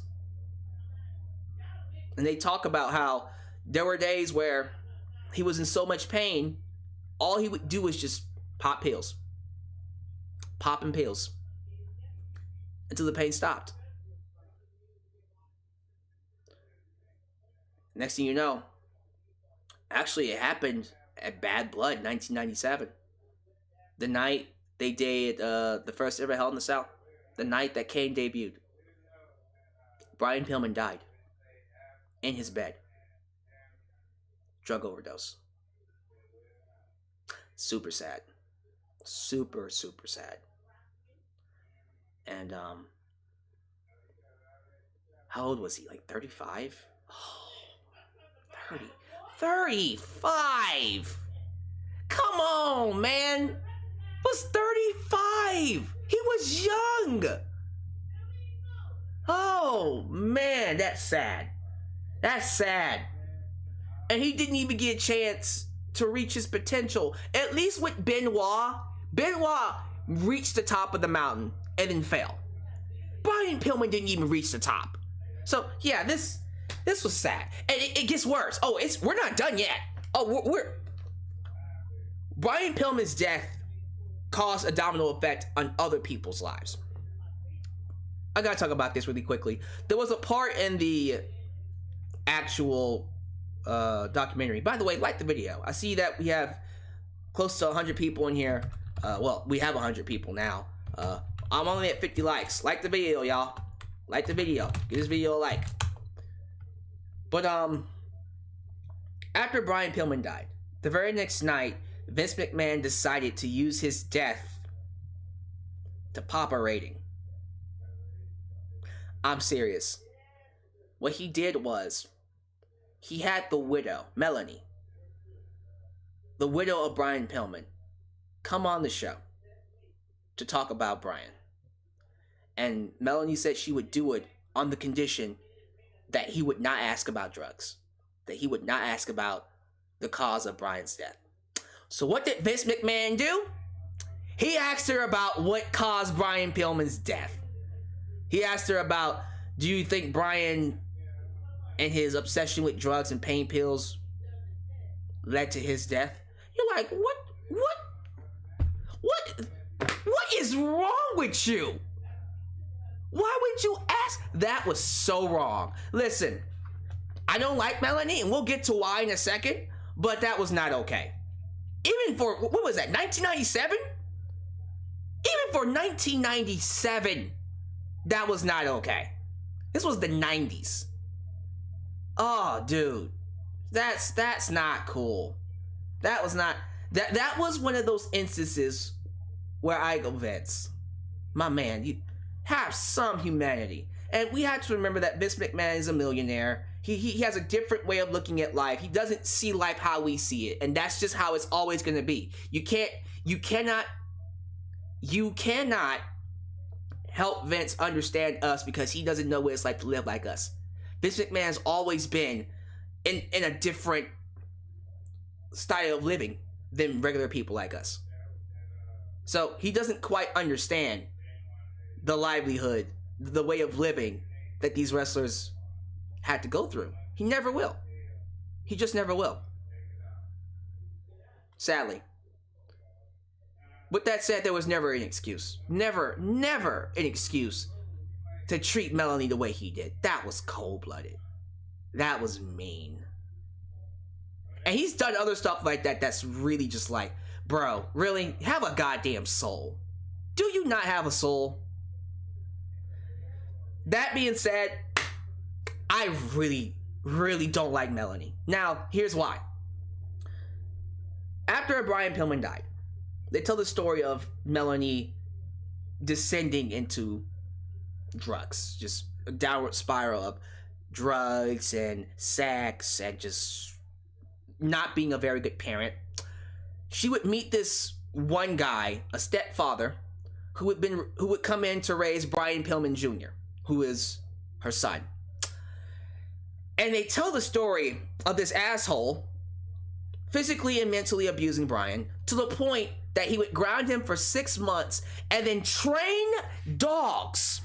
And they talk about how there were days where he was in so much pain, all he would do was just pop pills. Popping pills. Until the pain stopped. Next thing you know, actually it happened at Bad Blood 1997. The night they did the first ever Hell in the Cell. The night that Kane debuted. Brian Pillman died. In his bed. Drug overdose. Super sad. Super, super sad. And how old was he? Like 35? Oh, 30. 35! Come on, man! Was 35! He was young! Oh, man, that's sad. That's sad. And he didn't even get a chance to reach his potential. At least with Benoit reached the top of the mountain and then fell. Brian Pillman didn't even reach the top. So, yeah, this was sad. And it gets worse. Oh, we're not done yet. Oh, we're Brian Pillman's death caused a domino effect on other people's lives. I gotta talk about this really quickly. There was a part in the actual documentary. By the way, like the video. I see that we have close to 100 people in here. Well, we have 100 people now. I'm only at 50 likes. Like the video, y'all. Like the video. Give this video a like. But after Brian Pillman died, the very next night, Vince McMahon decided to use his death to pop a rating. I'm serious. What he did was, he had the widow, Melanie, the widow of Brian Pillman, come on the show to talk about Brian. And Melanie said she would do it on the condition that he would not ask about drugs, that he would not ask about the cause of Brian's death. So what did Vince McMahon do? He asked her about what caused Brian Pillman's death. He asked her about, do you think Brian and his obsession with drugs and pain pills led to his death? You're like, what is wrong with you? Why would you ask? That was so wrong. Listen, I don't like Melanie, and we'll get to why in a second, but that was not okay. Even for, what was that, 1997? Even for 1997, that was not okay. This was the 90s. Oh, dude. That's not cool. That was not, that was one of those instances where I go, Vince, my man, you have some humanity. And we have to remember that Vince McMahon is a millionaire. He has a different way of looking at life. He doesn't see life how we see it. And that's just how it's always going to be. You cannot help Vince understand us because he doesn't know what it's like to live like us. Vince McMahon's always been in a different style of living than regular people like us. So he doesn't quite understand the livelihood, the way of living that these wrestlers had to go through. He never will. He just never will. Sadly. With that said, there was never an excuse. Never an excuse to treat Melanie the way he did. That was cold-blooded. That was mean. And he's done other stuff like that that's really just like, bro, really? Have a goddamn soul. Do you not have a soul? That being said, I really don't like Melanie. Now, here's why. After Brian Pillman died, they tell the story of Melanie descending into drugs, just a downward spiral of drugs and sex and just not being a very good parent. She would meet this one guy, a stepfather, who would come in to raise Brian Pillman Jr., who is her son. And they tell the story of this asshole physically and mentally abusing Brian to the point that he would ground him for 6 months and then train dogs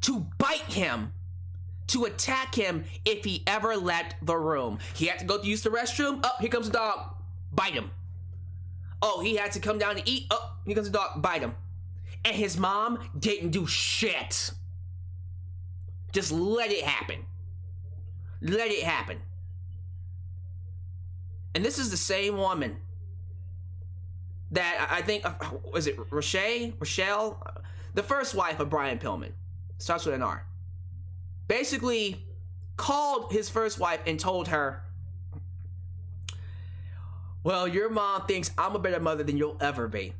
to bite him, to attack him if he ever left the room. He had to go to use the restroom. Oh, here comes the dog. Bite him. Oh, he had to come down to eat. Oh, here comes the dog. Bite him. And his mom didn't do shit. Just let it happen. Let it happen. And this is the same woman that I think, was it Rochelle? The first wife of Brian Pillman. Starts with an R. Basically called his first wife and told her, well, your mom thinks I'm a better mother than you'll ever be.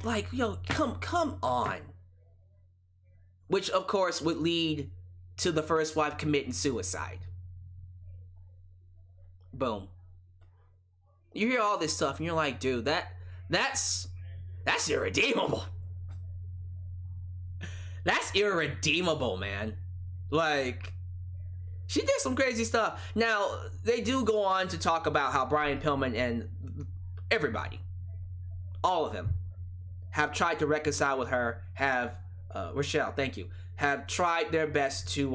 Like, yo, come on. Which, of course, would lead to the first wife committing suicide. Boom. You hear all this stuff and you're like, dude, that's irredeemable. That's irredeemable, man. Like, she did some crazy stuff. Now, they do go on to talk about how Brian Pillman and everybody, all of them, have tried to reconcile with her, Rochelle, thank you, have tried their best to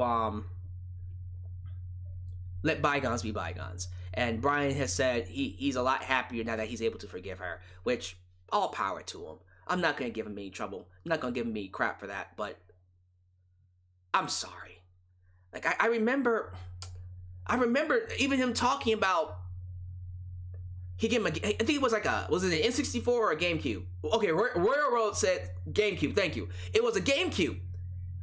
let bygones be bygones. And Brian has said he's a lot happier now that he's able to forgive her, which, all power to him. I'm not going to give him any trouble. I'm not going to give him any crap for that, but I'm sorry. Like, I remember even him talking about, he gave him I think it was like was it an N64 or a GameCube? Okay, Royal Road said GameCube, thank you. It was a GameCube,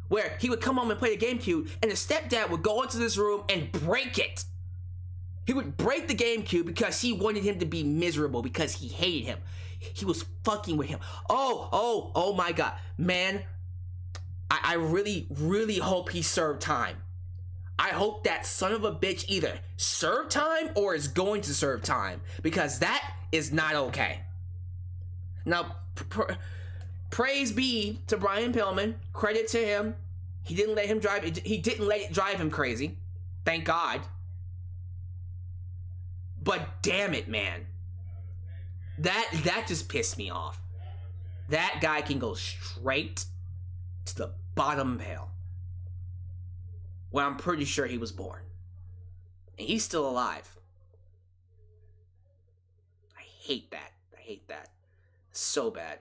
where he would come home and play the GameCube, and the stepdad would go into this room and break it. He would break the GameCube because he wanted him to be miserable, because he hated him. He was fucking with him. Oh my god. Man, I really, really hope he served time. I hope that son of a bitch either served time or is going to serve time, because that is not okay. Now, praise be to Brian Pillman. Credit to him. He didn't let it drive him crazy. Thank God. But damn it, man. That just pissed me off. That guy can go straight to the bottom of hell, where I'm pretty sure he was born. And he's still alive. I hate that. I hate that. So bad.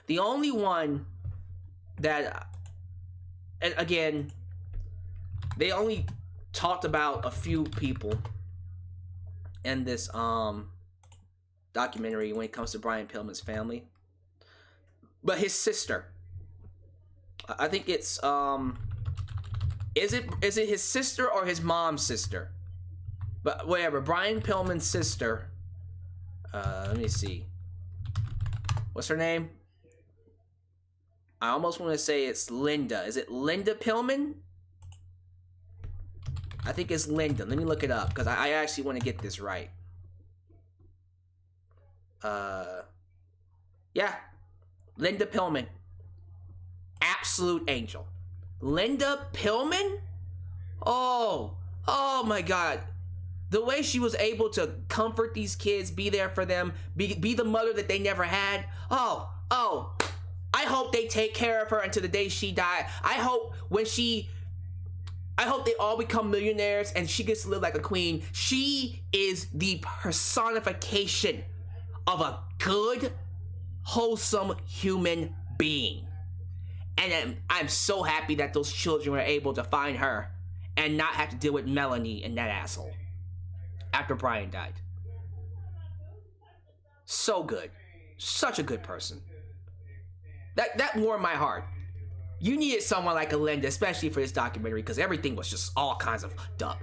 The only one that, and again, they only talked about a few people in this documentary when it comes to Brian Pillman's family. But his sister, I think it's is it his sister or his mom's sister? But whatever, Brian Pillman's sister, let me see, what's her name? I almost want to say it's Linda. Is it Linda Pillman? I think it's Linda. Let me look it up, because I actually want to get this right. Yeah, Linda Pillman. Absolute angel. Linda Pillman? Oh my god. The way she was able to comfort these kids, be there for them, be the mother that they never had. Oh, I hope they take care of her until the day she died. I hope they all become millionaires and she gets to live like a queen. She is the personification of a good, wholesome human being. And I'm so happy that those children were able to find her and not have to deal with Melanie and that asshole after Brian died. So good. Such a good person. That warmed my heart. You needed someone like a Linda, especially for this documentary, because everything was just all kinds of dumb.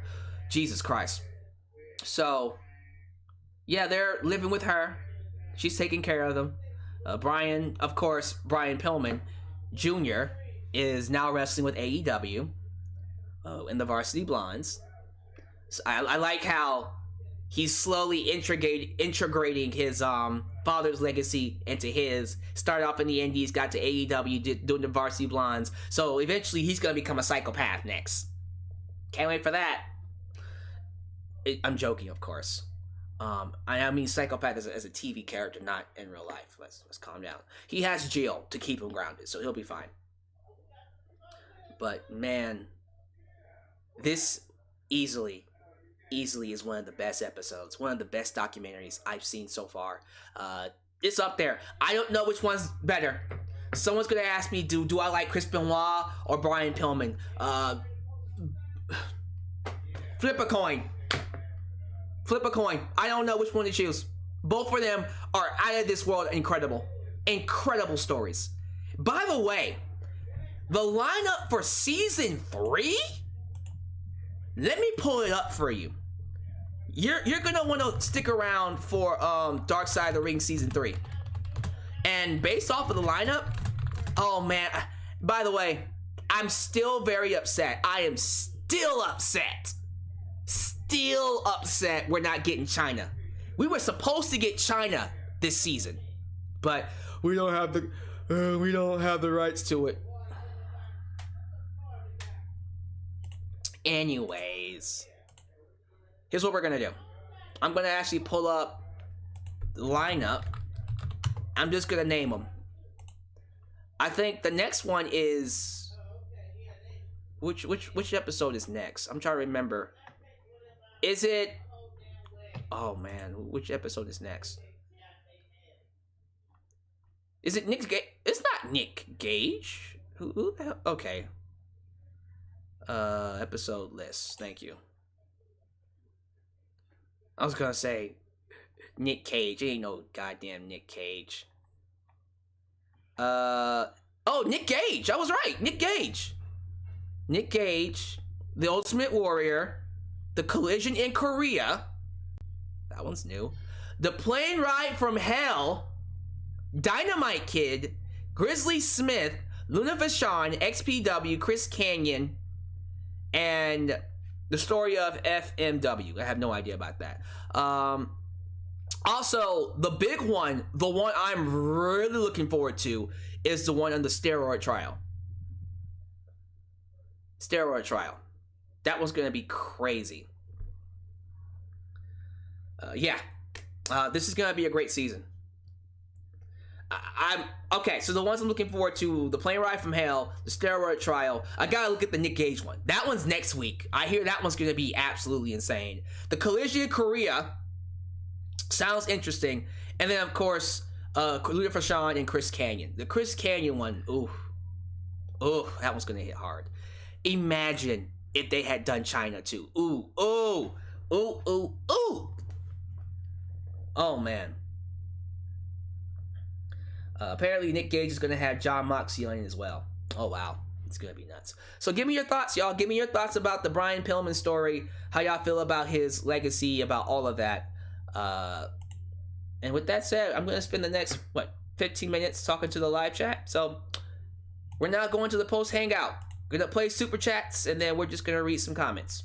Jesus Christ. So, yeah, they're living with her. She's taking care of them. Brian Pillman Jr. is now wrestling with AEW in the Varsity Blondes. So I like how he's slowly integrating his father's legacy into his. Started off in the Indies, got to AEW, doing the Varsity Blondes. So eventually he's going to become a psychopath next. Can't wait for that. I'm joking, of course. I mean psychopath as a TV character, not in real life. Let's calm down. He has Jill to keep him grounded, so he'll be fine. But man, this easily is one of the best episodes, one of the best documentaries I've seen so far. It's up there. I don't know which one's better. Someone's gonna ask me, do I like Chris Benoit or Brian Pillman? Flip a coin. Flip a coin. I don't know which one to choose. Both of them are out of this world incredible. Incredible stories. By the way, the lineup for season 3? Let me pull it up for you. You're gonna want to stick around for Dark Side of the Ring season 3. And based off of the lineup, oh man, by the way, I'm still very upset. I am still upset. Still upset we're not getting China. We were supposed to get China this season, but we don't have the rights to it. Anyways, here's what we're gonna do. I'm gonna actually pull up the lineup. I'm just gonna name them. I think the next one is which episode is next? I'm trying to remember. Is it? Oh man, which episode is next? Is it Nick Gage? It's not Nick Gage. Who the hell? Okay. Episode list. Thank you. I was gonna say Nick Cage. Ain't no goddamn Nick Cage. Oh, Nick Gage. I was right. Nick Gage. Nick Gage, The Ultimate Warrior, The Collision in Korea. That one's new. The Plane Ride from Hell, Dynamite Kid, Grizzly Smith, Luna Vachon, XPW, Chris Canyon, and the story of FMW. I have no idea about that. Also, the big one, the one I'm really looking forward to, is the one on the steroid trial. Steroid trial. That one's gonna be crazy. This is gonna be a great season. I'm okay. So the ones I'm looking forward to: the Plane Ride from Hell, the steroid trial. I gotta look at the Nick Gage one. That one's next week. I hear that one's gonna be absolutely insane. The Collision in Korea sounds interesting, and then of course, Luna Vachon and Chris Canyon. The Chris Canyon one, ooh, that one's gonna hit hard. Imagine if they had done China too. Ooh. Oh man. Apparently Nick Gage is gonna have John Moxley on it as well. Oh wow, it's gonna be nuts. So give me your thoughts, y'all. Give me your thoughts about the Brian Pillman story. How y'all feel about his legacy, about all of that. And with that said, I'm gonna spend the next 15 minutes talking to the live chat. So we're now going to the post hangout. We're gonna play super chats, and then we're just gonna read some comments.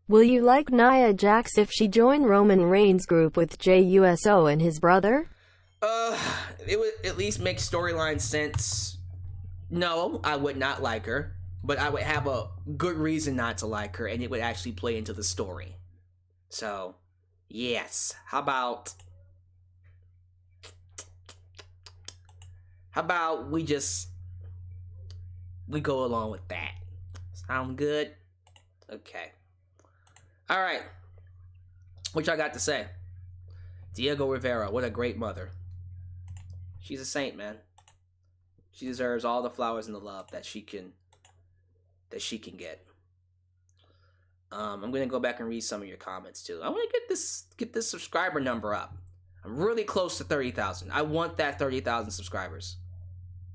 Will you like Nia Jax if she joined Roman Reigns' group with Jey Uso and his brother? It would at least make storyline sense. No, I would not like her, but I would have a good reason not to like her, and it would actually play into the story. So, yes. How about we go along with that? Sound good? Okay. All right. What y'all got to say? Diego Rivera, what a great mother. She's a saint, man. She deserves all the flowers and the love that she can get. I'm gonna go back and read some of your comments too. I want to get this subscriber number up. I'm really close to 30,000. I want that 30,000 subscribers.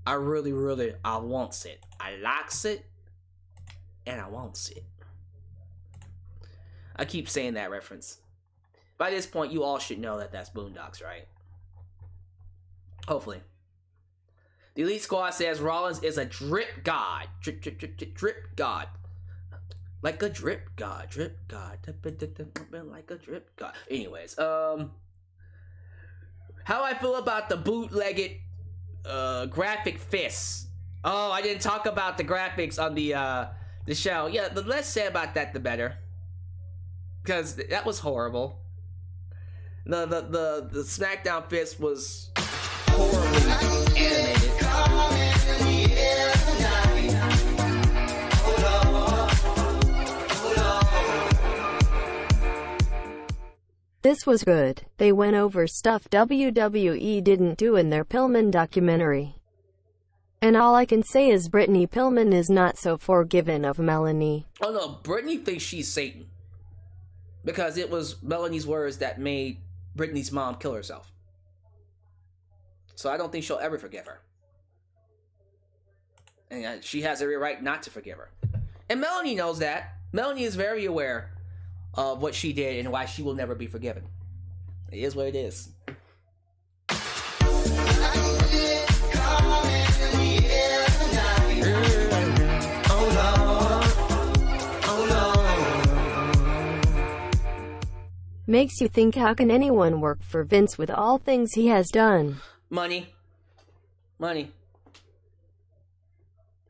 I really, I want it. I likes it, and I wants it. I keep saying that reference. By this point, you all should know that that's Boondocks, right? Hopefully. The Elite Squad says Rollins is a drip god. Drip god. Like a drip god. Drip god. Like a drip god. Anyways, how I feel about the bootlegged graphic fists. Oh, I didn't talk about the graphics on the show. Yeah, the less said about that, the better. Because that was horrible. The SmackDown fist was horribly animated. This was good. They went over stuff WWE didn't do in their Pillman documentary. And all I can say is Brittany Pillman is not so forgiving of Melanie. Oh no, Brittany thinks she's Satan. Because it was Melanie's words that made Brittany's mom kill herself. So I don't think she'll ever forgive her. And she has every right not to forgive her. And Melanie knows that. Melanie is very aware of what she did and why she will never be forgiven. It is what it is. Makes you think, how can anyone work for Vince with all things he has done? Money. Money.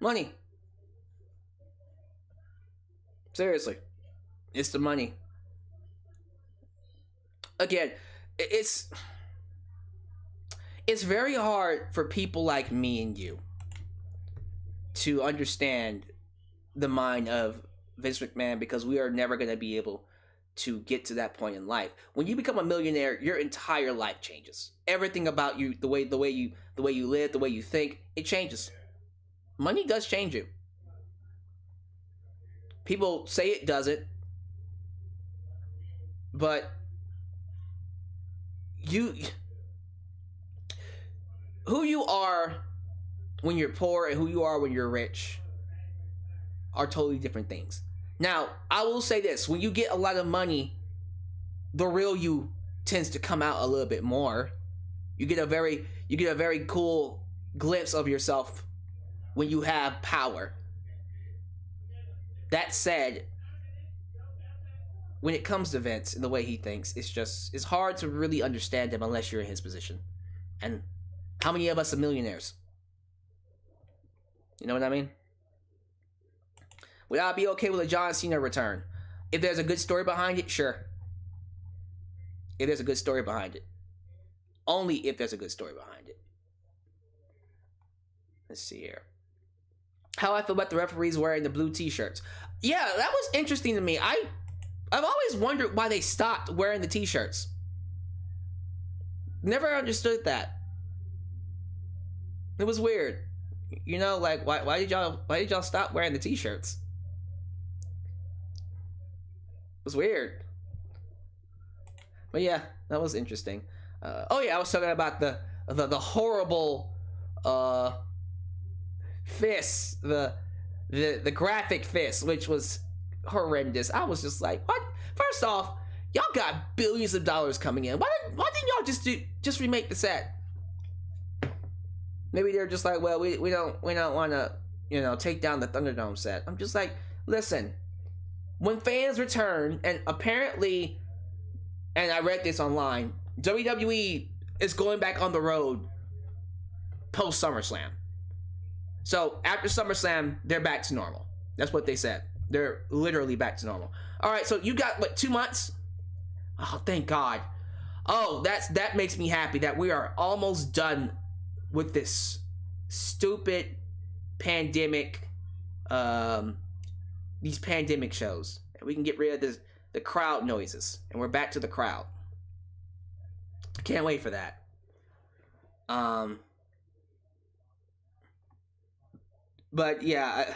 Money. Seriously. It's the money. Again, it's very hard for people like me and you to understand the mind of Vince McMahon, because we are never going to be able to get to that point in life. When you become a millionaire, your entire life changes. Everything about you, the way you live, the way you think, it changes. Money does change you. People say it doesn't, but who you are when you're poor and who you are when you're rich are totally different things. Now, I will say this: when you get a lot of money, the real you tends to come out a little bit more. You get a very cool glimpse of yourself when you have power. That said, when it comes to Vince and the way he thinks, it's hard to really understand him unless you're in his position. And how many of us are millionaires? You know what I mean? Would I be okay with a John Cena return? If there's a good story behind it, sure. If there's a good story behind it. Only if there's a good story behind it. Let's see here. How I feel about the referees wearing the blue t-shirts. Yeah, that was interesting to me. I've always wondered why they stopped wearing the t-shirts. Never understood that. It was weird. You know, like why did y'all stop wearing the t-shirts? It was weird. But yeah, that was interesting. Oh yeah, I was talking about the horrible fist, the graphic fist, which was horrendous. I was just like, what? First off, y'all got billions of dollars coming in. Why didn't y'all just remake the set? Maybe they're just like, well, we don't want to take down the Thunderdome set. I'm just like, listen, when fans return, and apparently, and I read this online, WWE is going back on the road post SummerSlam. So after SummerSlam, they're back to normal. That's what they said. They're literally back to normal. All right, so you got what, 2 months? Oh, thank God. Oh, that makes me happy that we are almost done with this stupid pandemic, these pandemic shows. And we can get rid of the crowd noises, and we're back to the crowd. Can't wait for that. But yeah,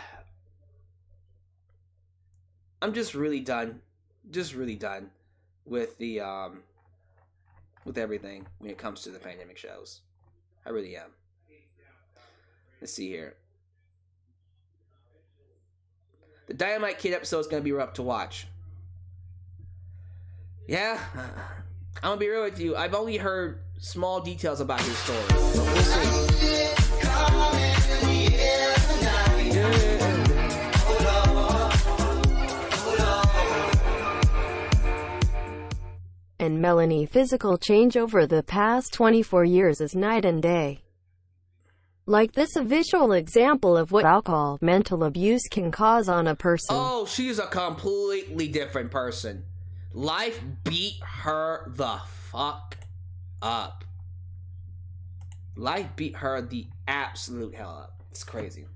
I'm just really done. Just really done with the with everything when it comes to the pandemic shows. I really am. Let's see here. The Dynamite Kid episode is going to be rough to watch. Yeah, I'm going to be real with you. I've only heard small details about his story, but we'll see. And Melanie, physical change over the past 24 years is night and day. Like this, a visual example of what alcohol, mental abuse can cause on a person. Oh, she's a completely different person. Life beat her the fuck up. Life beat her the absolute hell up. It's crazy.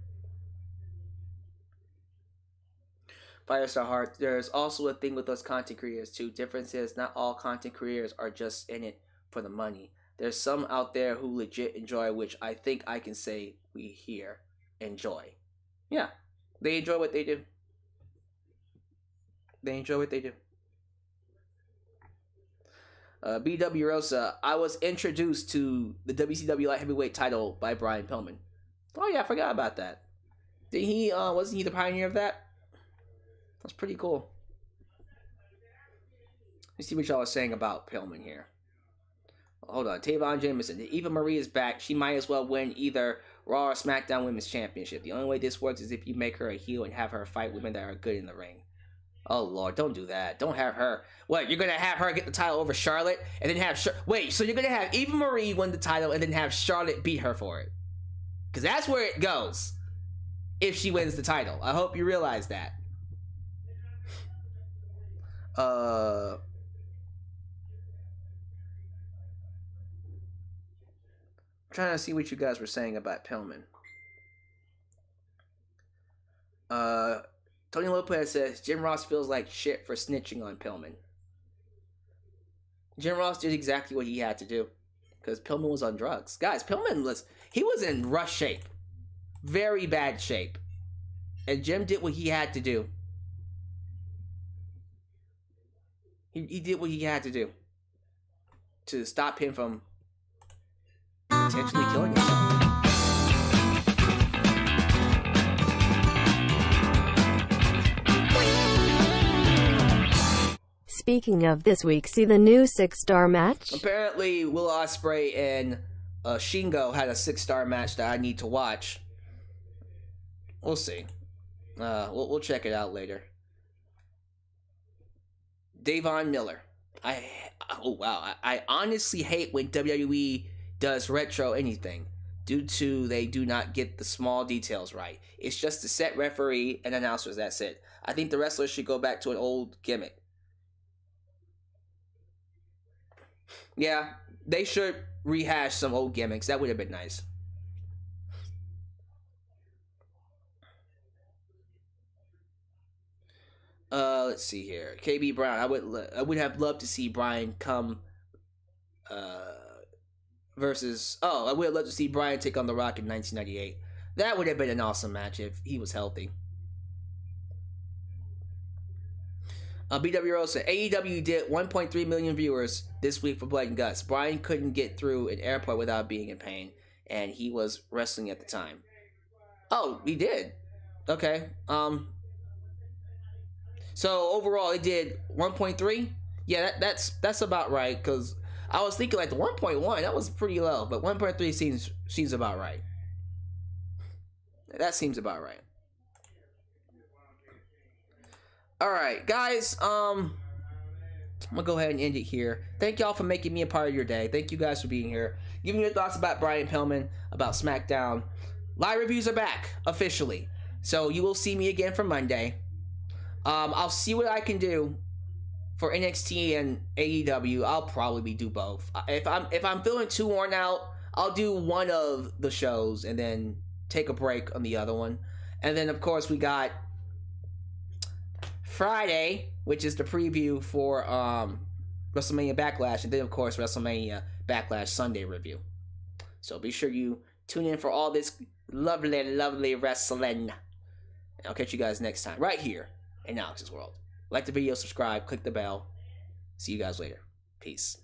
Firestar Heart, there's also a thing with us content creators too. Difference is not all content creators are just in it for the money. There's some out there who legit enjoy, which I think I can say we here enjoy. Yeah, they enjoy what they do. They enjoy what they do. BW Rosa, I was introduced to the WCW Light Heavyweight title by Brian Pillman. Oh yeah, I forgot about that. Did he? Wasn't he the pioneer of that? That's pretty cool. Let's see what y'all are saying about Pillman here. Hold on, Tavon Jameson. Eva Marie is back. She might as well win either Raw or SmackDown Women's Championship. The only way this works is if you make her a heel and have her fight women that are good in the ring. Oh Lord, don't do that. Don't have her. What, you're gonna have her get the title over Charlotte and then have wait? So you're gonna have Eva Marie win the title and then have Charlotte beat her for it? Because that's where it goes if she wins the title. I hope you realize that. I'm trying to see what you guys were saying about Pillman. Tony Lopez says Jim Ross feels like shit for snitching on Pillman. Jim Ross did exactly what he had to do because Pillman was on drugs. Guys, Pillman was in rough shape, very bad shape, and Jim did what he had to do. He did what he had to do to stop him from potentially killing himself. Speaking of this week, see the new 6-star match? Apparently, Will Ospreay and Shingo had a 6-star match that I need to watch. We'll see. We'll check it out later. Davon Miller. I honestly hate when WWE does retro anything due to they do not get the small details right. It's just a set referee and announcers, that's it. I think the wrestlers should go back to an old gimmick. Yeah, they should rehash some old gimmicks. That would have been nice. Let's see here. KB Brown. I would have loved to see Bryan come versus... Oh, I would have loved to see Bryan take on The Rock in 1998. That would have been an awesome match if he was healthy. BWO said, AEW did 1.3 million viewers this week for Blood and Guts. Bryan couldn't get through an airport without being in pain, and he was wrestling at the time. Oh, he did? Okay. So overall, it did 1.3? Yeah, that's about right, because I was thinking like the 1.1, that was pretty low, but 1.3 seems about right. That seems about right. Alright, guys, I'm gonna go ahead and end it here. Thank y'all for making me a part of your day. Thank you guys for being here. Give me your thoughts about Brian Pillman, about SmackDown. Live reviews are back, officially. So you will see me again for Monday. I'll see what I can do for NXT and AEW. I'll probably do both. If I'm feeling too worn out, I'll do one of the shows and then take a break on the other one. And then, of course, we got Friday, which is the preview for WrestleMania Backlash, and then of course WrestleMania Backlash Sunday review. So be sure you tune in for all this lovely wrestling. I'll catch you guys next time right here in Alyx's World. Like the video, subscribe, click the bell. See you guys later. Peace.